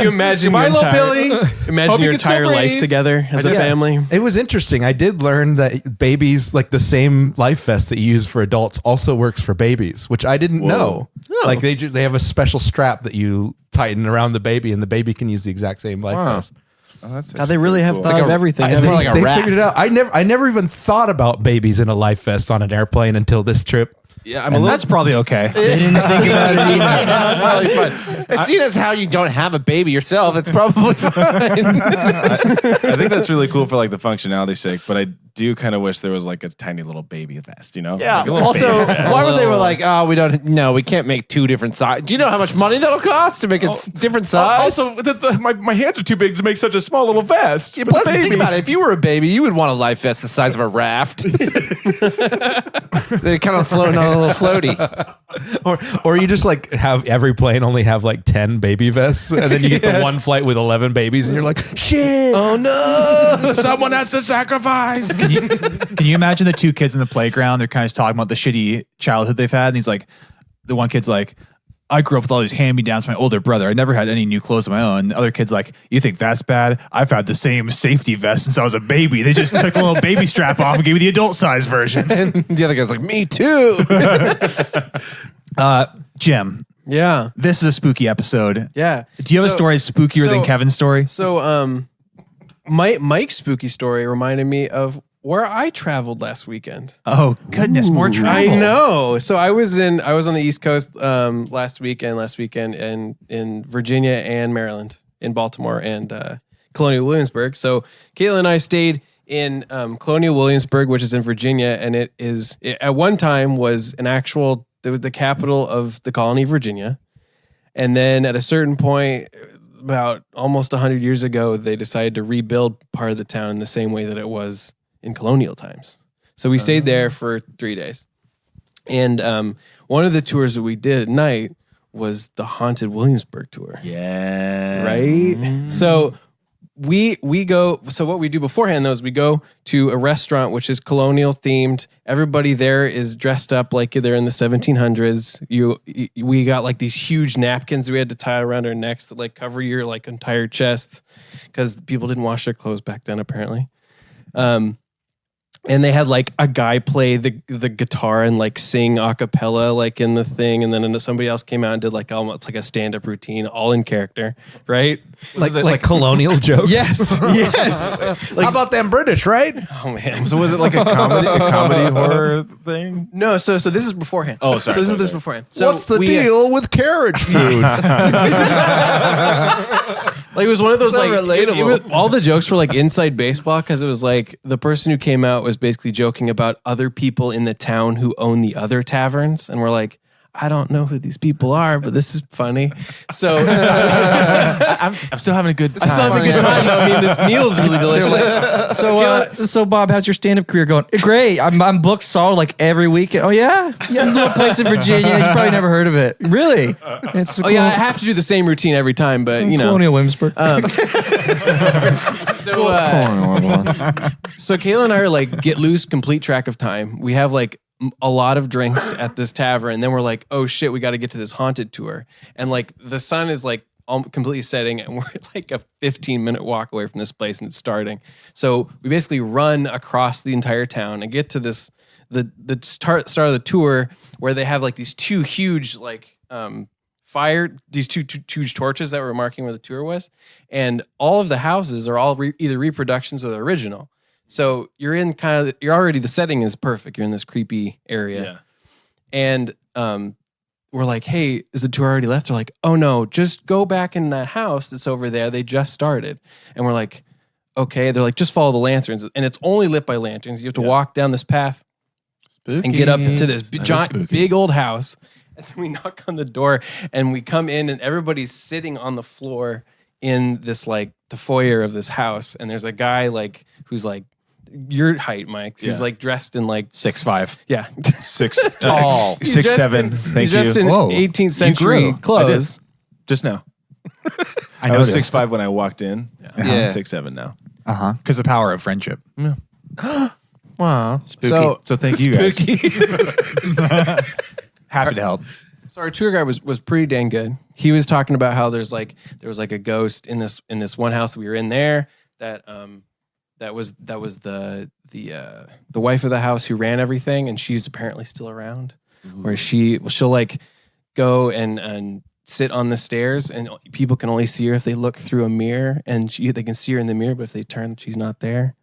You imagine Goodbye, your little entire, Billy. imagine Hope you your can still entire life breathe. together as a family. It was interesting. I did learn that babies, like the same life vest that you use for adults, also works for babies, which I didn't know. Like they have a special strap that you tighten around the baby, and the baby can use the exact same life vest. God, they really have thought of everything. They, haven't they? they figured it out. I never even thought about babies in a life vest on an airplane until this trip. Yeah, And that's probably okay. They didn't think about it either. That's probably fun. As soon as how you don't have a baby yourself, it's probably fine. I think that's really cool for like the functionality's sake, but I do kind of wish there was like a tiny little baby vest, you know? Yeah. Like a little Also, baby vest. why would they were like, oh, we can't make 2 different sizes. Do you know how much money that'll cost to make it different size? Also, my hands are too big to make such a small little vest. Yeah, for the plus, think baby. about it. If you were a baby, you would want a life vest the size of a raft. They're kind of floating on a little floaty. Or you just like have every plane only have like 10 baby vests, and then you get the one flight with 11 babies, and you're like, shit. Oh no! Someone has to sacrifice. Can you imagine the 2 kids in the playground? They're kind of talking about the shitty childhood they've had. And he's like, the one kid's like, I grew up with all these hand-me-downs from my older brother. I never had any new clothes of my own. The other kid's like, you think that's bad? I've had the same safety vest since I was a baby. They just took the little baby strap off and gave me the adult size version. And the other guy's like, me too. Jim, Yeah. this is a spooky episode. Yeah. Do you have a So- story spookier than so- Kevin's story? So, Mike's spooky story reminded me of where I traveled last weekend. Oh, goodness, more travel. I know. So I was on the East Coast last weekend in Virginia and Maryland, in Baltimore and Colonial Williamsburg. So Caitlin and I stayed in Colonial Williamsburg, which is in Virginia, and it at one time was the capital of the colony of Virginia. And then at a certain point, about almost 100 years ago, they decided to rebuild part of the town in the same way that it was in colonial times. So we stayed there for 3 days. And one of the tours that we did at night was the Haunted Williamsburg tour. Yeah. Right? So we go, so what we do beforehand though is we go to a restaurant which is colonial themed. Everybody there is dressed up like they're in the 1700s. We got like these huge napkins we had to tie around our necks that like cover your like entire chest because people didn't wash their clothes back then apparently. And they had like a guy play the guitar and like sing a cappella like in the thing, and then somebody else came out and did like almost like a stand-up routine, all in character, right? Like colonial jokes. Yes, yes. How about them British, right? Oh man. So was it like a comedy horror thing? No, so this is beforehand. Oh, sorry. So this is this beforehand. So What's the we, deal with carriage food? Like it was one of those So like relatable. all the jokes were like inside baseball because it was like the person who came out was basically joking about other people in the town who own the other taverns, and we're like, I don't know who these people are, but this is funny. So I'm still having a good time. I'm still having a good time. I mean, this meal is really delicious. So Bob, how's your stand-up career going? Great. I'm booked solid like every weekend. Oh yeah, a little place in Virginia. You probably never heard of it. Really? It's Oh yeah, I have to do the same routine every time, but you know. Colonial Williamsburg. So Kayla and I are like lose complete track of time. We have like a lot of drinks at this tavern, and then we're like, oh shit, we got to get to this haunted tour. And like the sun is like completely setting, and we're like a 15-minute walk away from this place, and it's starting. So we basically run across the entire town and get to this the start of the tour where they have like these two huge like these two huge torches that were marking where the tour was, and all of the houses are all either reproductions or the original. So you're already, the setting is perfect. You're in this creepy area, and we're like, hey, is the tour already left? They're like, oh no, just go back in that house that's over there. They just started. And we're like, okay. They're like, just follow the lanterns. And it's only lit by lanterns. You have to walk down this path and get up to this giant, big old house. And then we knock on the door and we come in and everybody's sitting on the floor in this like the foyer of this house. And there's a guy like who's like your height, Mike, who's like dressed in like 6'5". Yeah. 6 tall. 6'7". Thank He's dressed you. in Whoa. 18th century clothes. Just now. I I was noticed. 6'5" when I walked in. Yeah. I'm 6'7" now. Because the power of friendship. Wow. Spooky. So thank you guys. Happy to help. So our tour guide was pretty dang good. He was talking about how there was like a ghost in this one house that we were in there that was the wife of the house who ran everything, and she's apparently still around. Where she'll like go and sit on the stairs, and people can only see her if they look through a mirror, and they can see her in the mirror, but if they turn, she's not there,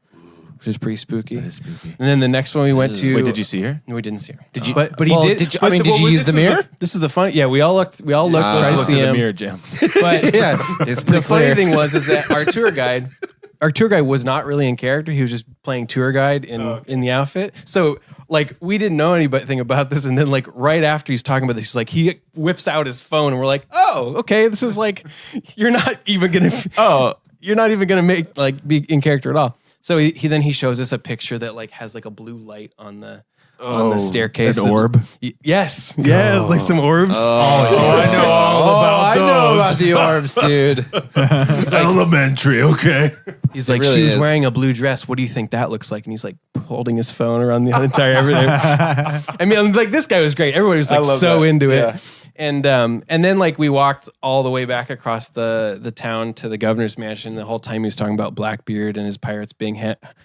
which is pretty spooky. That is spooky. And then the next one we went to. Wait, did you see her? No, we didn't see her. Did you? But he well, did. Did you, I mean, did you use the mirror? This is the fun. Yeah, we all looked. We all looked. Tried to Look see in the him. mirror, Jim. But Yeah, it's pretty the funny clear. thing is that our tour guide was not really in character. He was just playing tour guide in the outfit. So like we didn't know anything about this, and then like right after he's talking about this, he's like he whips out his phone, and we're like, oh, okay, this is like you're not even gonna make like be in character at all. So he shows us a picture that like has like a blue light on the staircase. An orb? Yes. Yeah, like some orbs. I know all I know about the orbs, dude. Elementary, okay. He's like, really she was is. wearing a blue dress. What do you think that looks like? And he's like holding his phone around the entire everything. I mean, like this guy was great. Everybody was like so into it. Yeah. And then like we walked all the way back across the town to the governor's mansion. The whole time he was talking about Blackbeard and his pirates being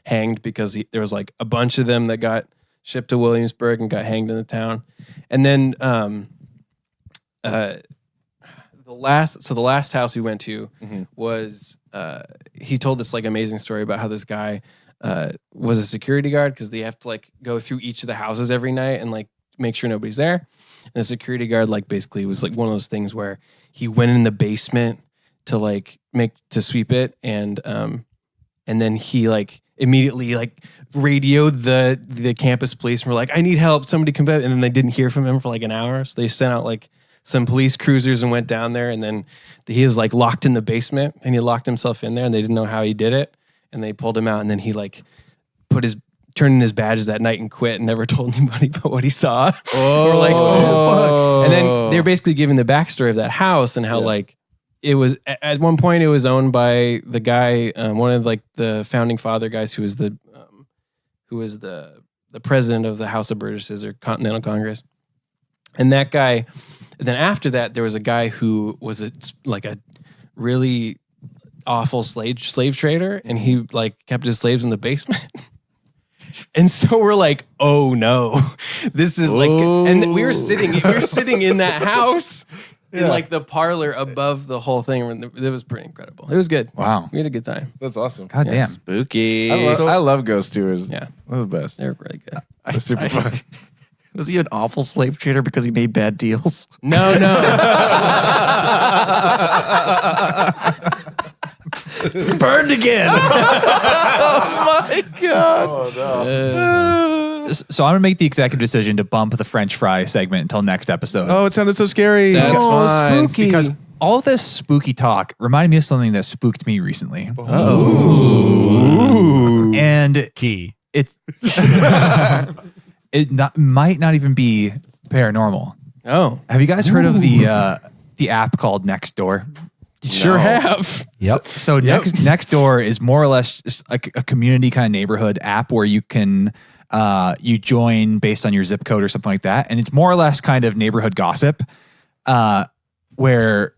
hanged because there was like a bunch of them that got shipped to Williamsburg and got hanged in the town. And then the last house we went to was he told this like amazing story about how this guy was a security guard because they have to like go through each of the houses every night and like make sure nobody's there. And the security guard like basically was like one of those things where he went in the basement to like sweep it, and then he like immediately like radioed the campus police and were like, I need help, somebody come back. And then they didn't hear from him for like an hour, so they sent out like some police cruisers and went down there, and then he was like locked in the basement, and he locked himself in there, and they didn't know how he did it, and they pulled him out, and then he like turned in his badges that night and quit and never told anybody about what he saw. We're like, oh, fuck. And then they're basically giving the backstory of that house and how like it was at one point it was owned by the guy, one of like the founding father guys who was the president of the House of Burgesses or Continental Congress. And that guy, then after that, there was a guy who was a really awful slave trader, and he like kept his slaves in the basement. And so we're like, oh no, this is like, and we were sitting in that house in like the parlor above the whole thing. It was pretty incredible. It was good. Wow. We had a good time. That's awesome. God damn. Spooky. I love ghost tours. Yeah. They're the best. They're really good. They're super fun. Was he an awful slave trader because he made bad deals? No. Burned again. So I'm going to make the executive decision to bump the French fry segment until next episode. Oh, it sounded so scary. That's fine. spooky. Because all this spooky talk reminded me of something that spooked me recently. And Key. it's might not even be paranormal. Oh, Have you guys heard of the app called Nextdoor? sure have. Yep. So Nextdoor is more or less just a community kind of neighborhood app where you can you join based on your zip code or something like that, and it's more or less kind of neighborhood gossip, where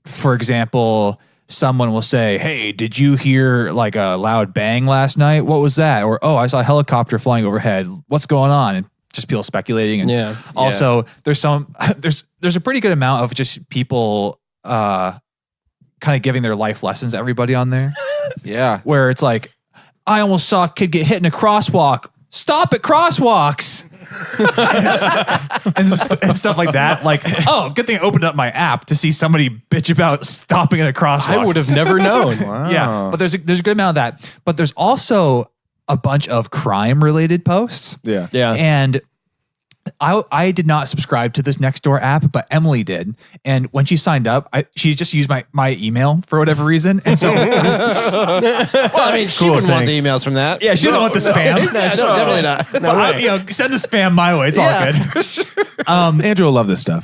for example, someone will say, "Hey, did you hear like a loud bang last night? What was that?" Or, "Oh, I saw a helicopter flying overhead. What's going on?" And just people speculating. And Yeah. also there's there's a pretty good amount of just people kind of giving their life lessons to everybody on there. Yeah. Where it's like, "I almost saw a kid get hit in a crosswalk. Stop at crosswalks." and stuff like that. Like, oh, good thing I opened up my app to see somebody bitch about stopping at a crosswalk. I would have never known. Yeah, but there's a good amount of that. But there's also a bunch of crime related posts. Yeah. Yeah. And I did not subscribe to this Nextdoor app, but Emily did. And when she signed up, she just used my email for whatever reason. And so, Well, I mean, she wouldn't want the emails from that. yeah, she doesn't want the spam. No, definitely not. But send the spam my way. It's all good. Andrew will love this stuff.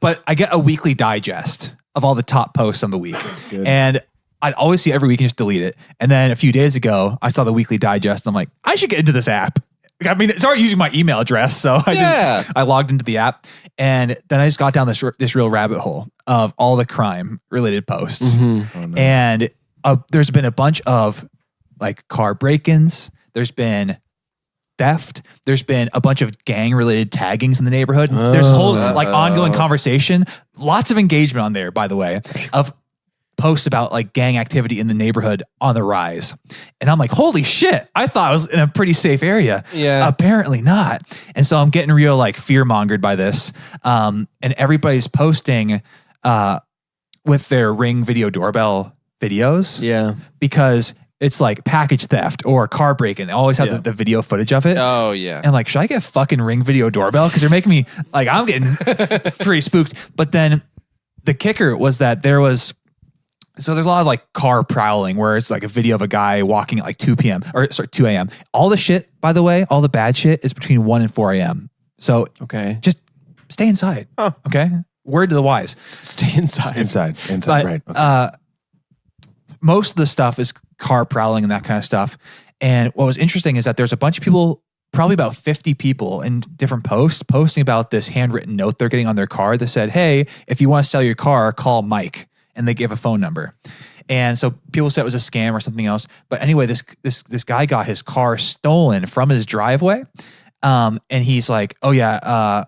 But I get a weekly digest of all the top posts on the week. And I'd always see it every week and just delete it. And then a few days ago, I saw the weekly digest. And I'm like, I should get into this app. I mean, it's already using my email address. So I logged into the app. And then I just got down this real rabbit hole of all the crime related posts. Mm-hmm. Oh, no. And there's been a bunch of like car break-ins. There's been theft. There's been a bunch of gang related taggings in the neighborhood. There's a whole like ongoing conversation. Lots of engagement on there, by the way, of posts about like gang activity in the neighborhood on the rise. And I'm like, holy shit, I thought I was in a pretty safe area. Yeah. Apparently not. And so I'm getting real like fear mongered by this. And everybody's posting with their Ring video doorbell videos. Yeah. Because it's like package theft or car break-in. They always have the video footage of it. Oh, yeah. And like, should I get a fucking Ring video doorbell? Because they're making me like, I'm getting pretty spooked. But then the kicker was that there's a lot of like car prowling where it's like a video of a guy walking at like 2 a.m. All the shit, by the way, all the bad shit is between 1 and 4 a.m. So Okay. just stay inside. Okay. Word to the wise. Stay inside. Inside, But right. Okay. most of the stuff is car prowling and that kind of stuff. And what was interesting is that there's a bunch of people, probably about 50 people in different posts posting about this handwritten note they're getting on their car that said, "Hey, if you want to sell your car, call Mike." And they give a phone number. And so people said it was a scam or something else. But anyway, this guy got his car stolen from his driveway. And he's like, "Oh yeah,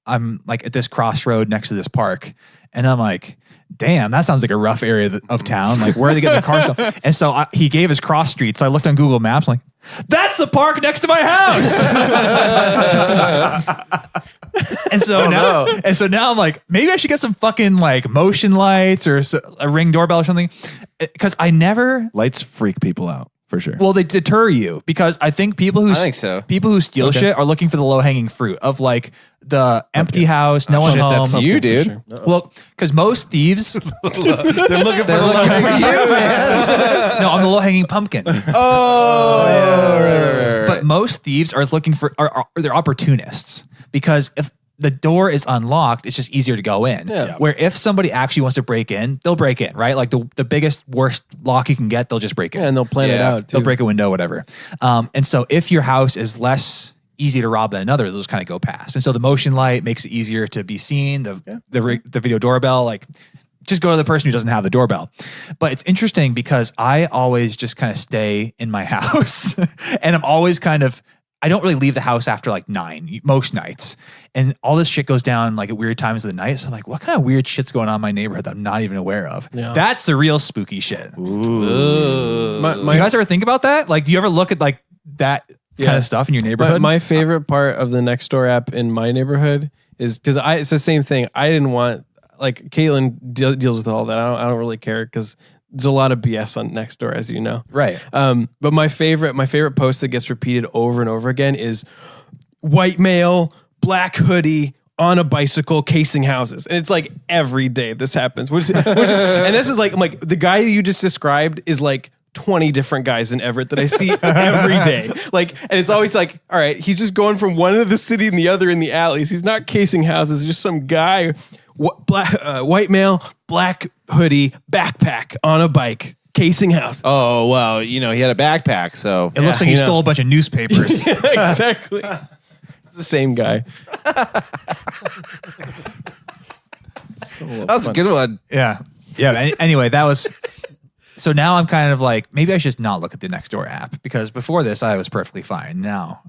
I'm like at this crossroad next to this park." And I'm like, damn, that sounds like a rough area of town. Like, where are they getting the car stolen? And so he gave his cross street. So I looked on Google Maps, I'm like, that's the park next to my house. And so now I'm like, maybe I should get some fucking like motion lights or a Ring doorbell or something. Because Lights freak people out for sure. well, they deter you because I think people who steal shit are looking for the low hanging fruit of like the empty house, no one Shit, home. that's you, dude. Sure. Well, because most thieves, They're looking for you, man. no, I'm the low hanging pumpkin. Oh, But most thieves are looking for they're opportunists because if the door is unlocked, it's just easier to go in. Yeah. Where if somebody actually wants to break in, they'll break in, right? Like the biggest, worst lock you can get, they'll just break in. Yeah, and they'll plan it out too. They'll break a window, whatever. And so if your house is less easy to rob than another, those kind of go past. And so the motion light makes it easier to be seen. The video doorbell, like just go to the person who doesn't have the doorbell. But it's interesting because I always just kind of stay in my house and I'm always I don't really leave the house after like 9 most nights. And all this shit goes down like at weird times of the night. So I'm like, what kind of weird shit's going on in my neighborhood that I'm not even aware of? Yeah. That's the real spooky shit. Do you My guys ever think about that? Like, do you ever look at like that kind of stuff in your neighborhood? My favorite part of the Nextdoor app in my neighborhood is because it's the same thing. I didn't want, like, Caitlin deals with all that. I don't really care because there's a lot of BS on Nextdoor, as you know. Right. But my favorite post that gets repeated over and over again is white male, black hoodie, on a bicycle casing houses. And it's like every day this happens. And this is like the guy you just described is like 20 different guys in Everett that I see every day. Like, and it's always like, all right, he's just going from one end of the city and the other in the alleys. He's not casing houses, just some guy, white male, black hoodie, backpack on a bike, casing house. Oh, well, he had a backpack, so. It looks like he stole a bunch of newspapers. Exactly. It's the same guy. That's a good one. Yeah. Yeah. Anyway, that was. So now I'm kind of like, maybe I should just not look at the Nextdoor app because before this I was perfectly fine. Now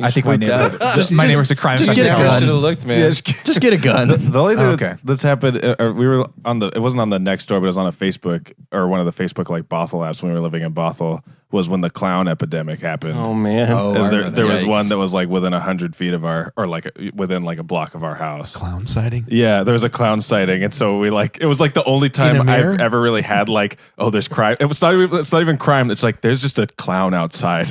I think my neighbor's a crime. Just get a gun. Should have looked, man. Yeah, Just get a gun. the only thing Okay. that's happened, we were on it wasn't on the Nextdoor, but it was on a Facebook or one of the Facebook like Bothell apps when we were living in Bothell. Was when the clown epidemic happened. Oh man. As there was Yikes. one that was like within 100 feet of our, or like within like a block of our house. Clown sighting. Yeah, there was a clown sighting, and so we like it was like the only In a time mirror? I've ever really had like, oh, there's crime. It's not even crime. It's like there's just a clown outside.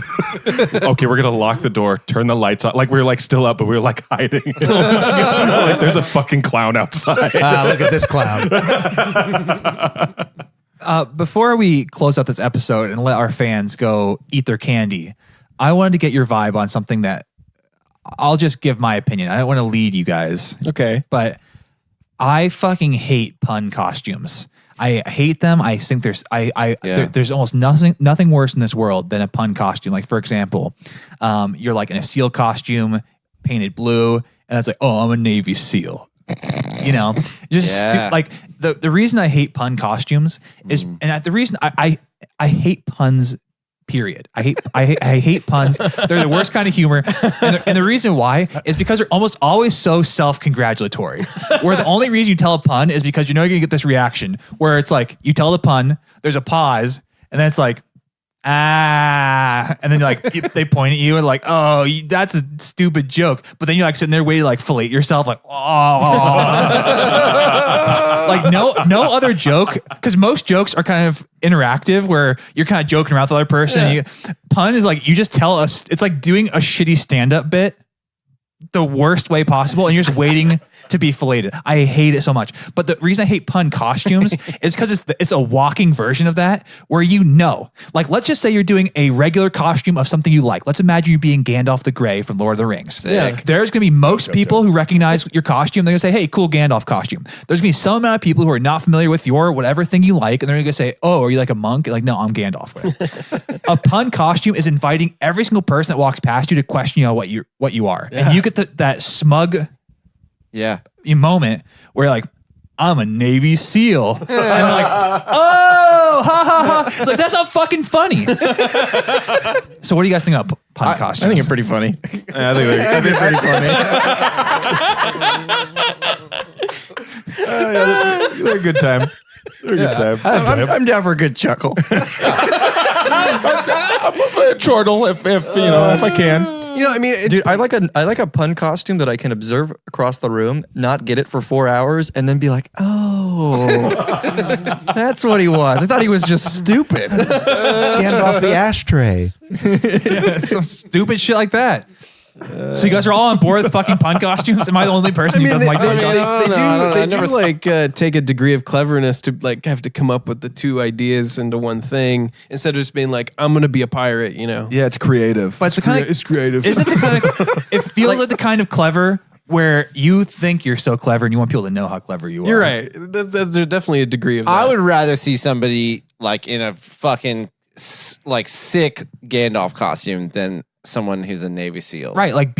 Okay, we're gonna lock the door, turn the lights on. Like we were like still up, but we were like hiding. Like there's a fucking clown outside. Look at this clown. Before we close out this episode and let our fans go eat their candy, I wanted to get your vibe on something that I'll just give my opinion. I don't want to lead you guys, Okay. but I fucking hate pun costumes. I hate them. I think there's almost nothing worse in this world than a pun costume. Like for example, you're like in a SEAL costume, painted blue, and it's like, oh, I'm a Navy SEAL. You know, just Yeah. like the reason I hate pun costumes is, and the reason I hate puns. Period. I hate puns. They're the worst kind of humor, and the reason why is because they're almost always so self-congratulatory. Where the only reason you tell a pun is because you know you're gonna get this reaction. Where it's like you tell the pun, there's a pause, and then it's like, and then like they point at you and like, oh, that's a stupid joke. But then you're like sitting there waiting to like fillet yourself, like, oh. Like no other joke, because most jokes are kind of interactive where you're kind of joking around with the other person. Yeah. And pun is like you just tell us, it's like doing a shitty stand-up bit the worst way possible, and you're just waiting to be filleted. I hate it so much. But the reason I hate pun costumes is because it's a walking version of that, where you know, like let's just say you're doing a regular costume of something you like. Let's imagine you being Gandalf the Grey from Lord of the Rings. Sick. There's gonna be most people who recognize your costume. They're gonna say, "Hey, cool Gandalf costume." There's gonna be some amount of people who are not familiar with your whatever thing you like, and they're gonna say, "Oh, are you like a monk?" Like, no, I'm Gandalf. A pun costume is inviting every single person that walks past you to question you on what you are, and you get that smug Yeah. moment where like, I'm a Navy SEAL. And they're like, oh, ha ha ha. It's like, that's not fucking funny. So what do you guys think about pun costumes? I think it's pretty funny. I think they're pretty funny. They're a good time. They're a good time. I'm down for a good chuckle. Chortle if I can. You know, I mean, Dude, I like a pun costume that I can observe across the room, not get it for 4 hours, and then be like, oh, that's what he was. I thought he was just stupid. Hand off the ashtray. Some stupid shit like that. So you guys are all on board with fucking pun costumes? Am I the only person who doesn't like pun costumes? they do like take a degree of cleverness to like have to come up with the two ideas into one thing instead of just being like, I'm gonna be a pirate, you know? Yeah, it's creative. But it's the kind of, it's creative. Isn't it the kind of, it feels like the kind of clever where you think you're so clever and you want people to know how clever you are. You're right. There's definitely a degree of that. I would rather see somebody like in a fucking like sick Gandalf costume than someone who's a Navy SEAL. Right, like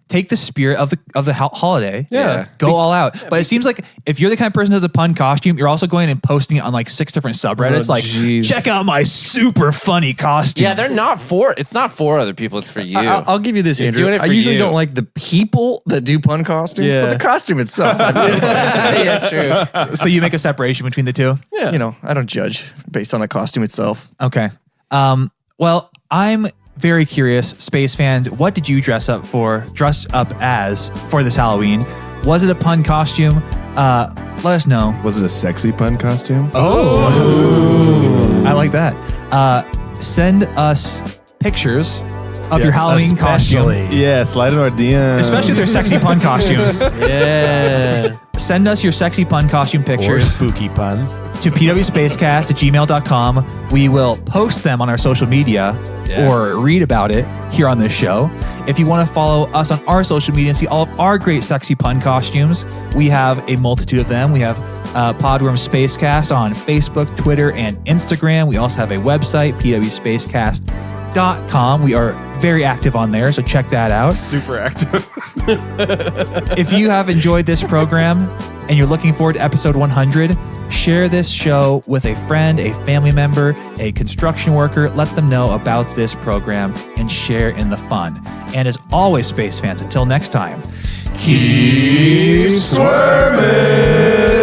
take the spirit of the holiday. Yeah. Go all out. But it seems like if you're the kind of person who has a pun costume, you're also going and posting it on like 6 different subreddits. Oh, like, geez. check out my super funny costume. Yeah, it's not for other people, it's for you. I'll give you this, You're Andrew. doing it I for usually you. don't like the people that do pun costumes, Yeah. but the costume itself. Yeah, true. So you make a separation between the two? Yeah. You know, I don't judge based on the costume itself. Okay. Well, I'm very curious, space fans, what did you dress up as for this Halloween? Was it a pun costume? Let us know. Was it a sexy pun costume? Oh, I like that. Send us pictures of your Halloween costume. Yeah, slide in our DM. Especially if they're sexy pun costumes. Yeah. Send us your sexy pun costume Or pictures spooky puns. to pwspacecast@gmail.com. We will post them on our social media or read about it here on this show. If you want to follow us on our social media and see all of our great sexy pun costumes, we have a multitude of them. We have Podworms Spacecast on Facebook, Twitter, and Instagram. We also have a website, pwspacecast.com. facebook.com. We are very active on there, so check that out. Super active. If you have enjoyed this program and you're looking forward to episode 100, share this show with a friend, a family member, a construction worker. Let them know about this program and share in the fun. And as always, space fans, until next time, keep swerving.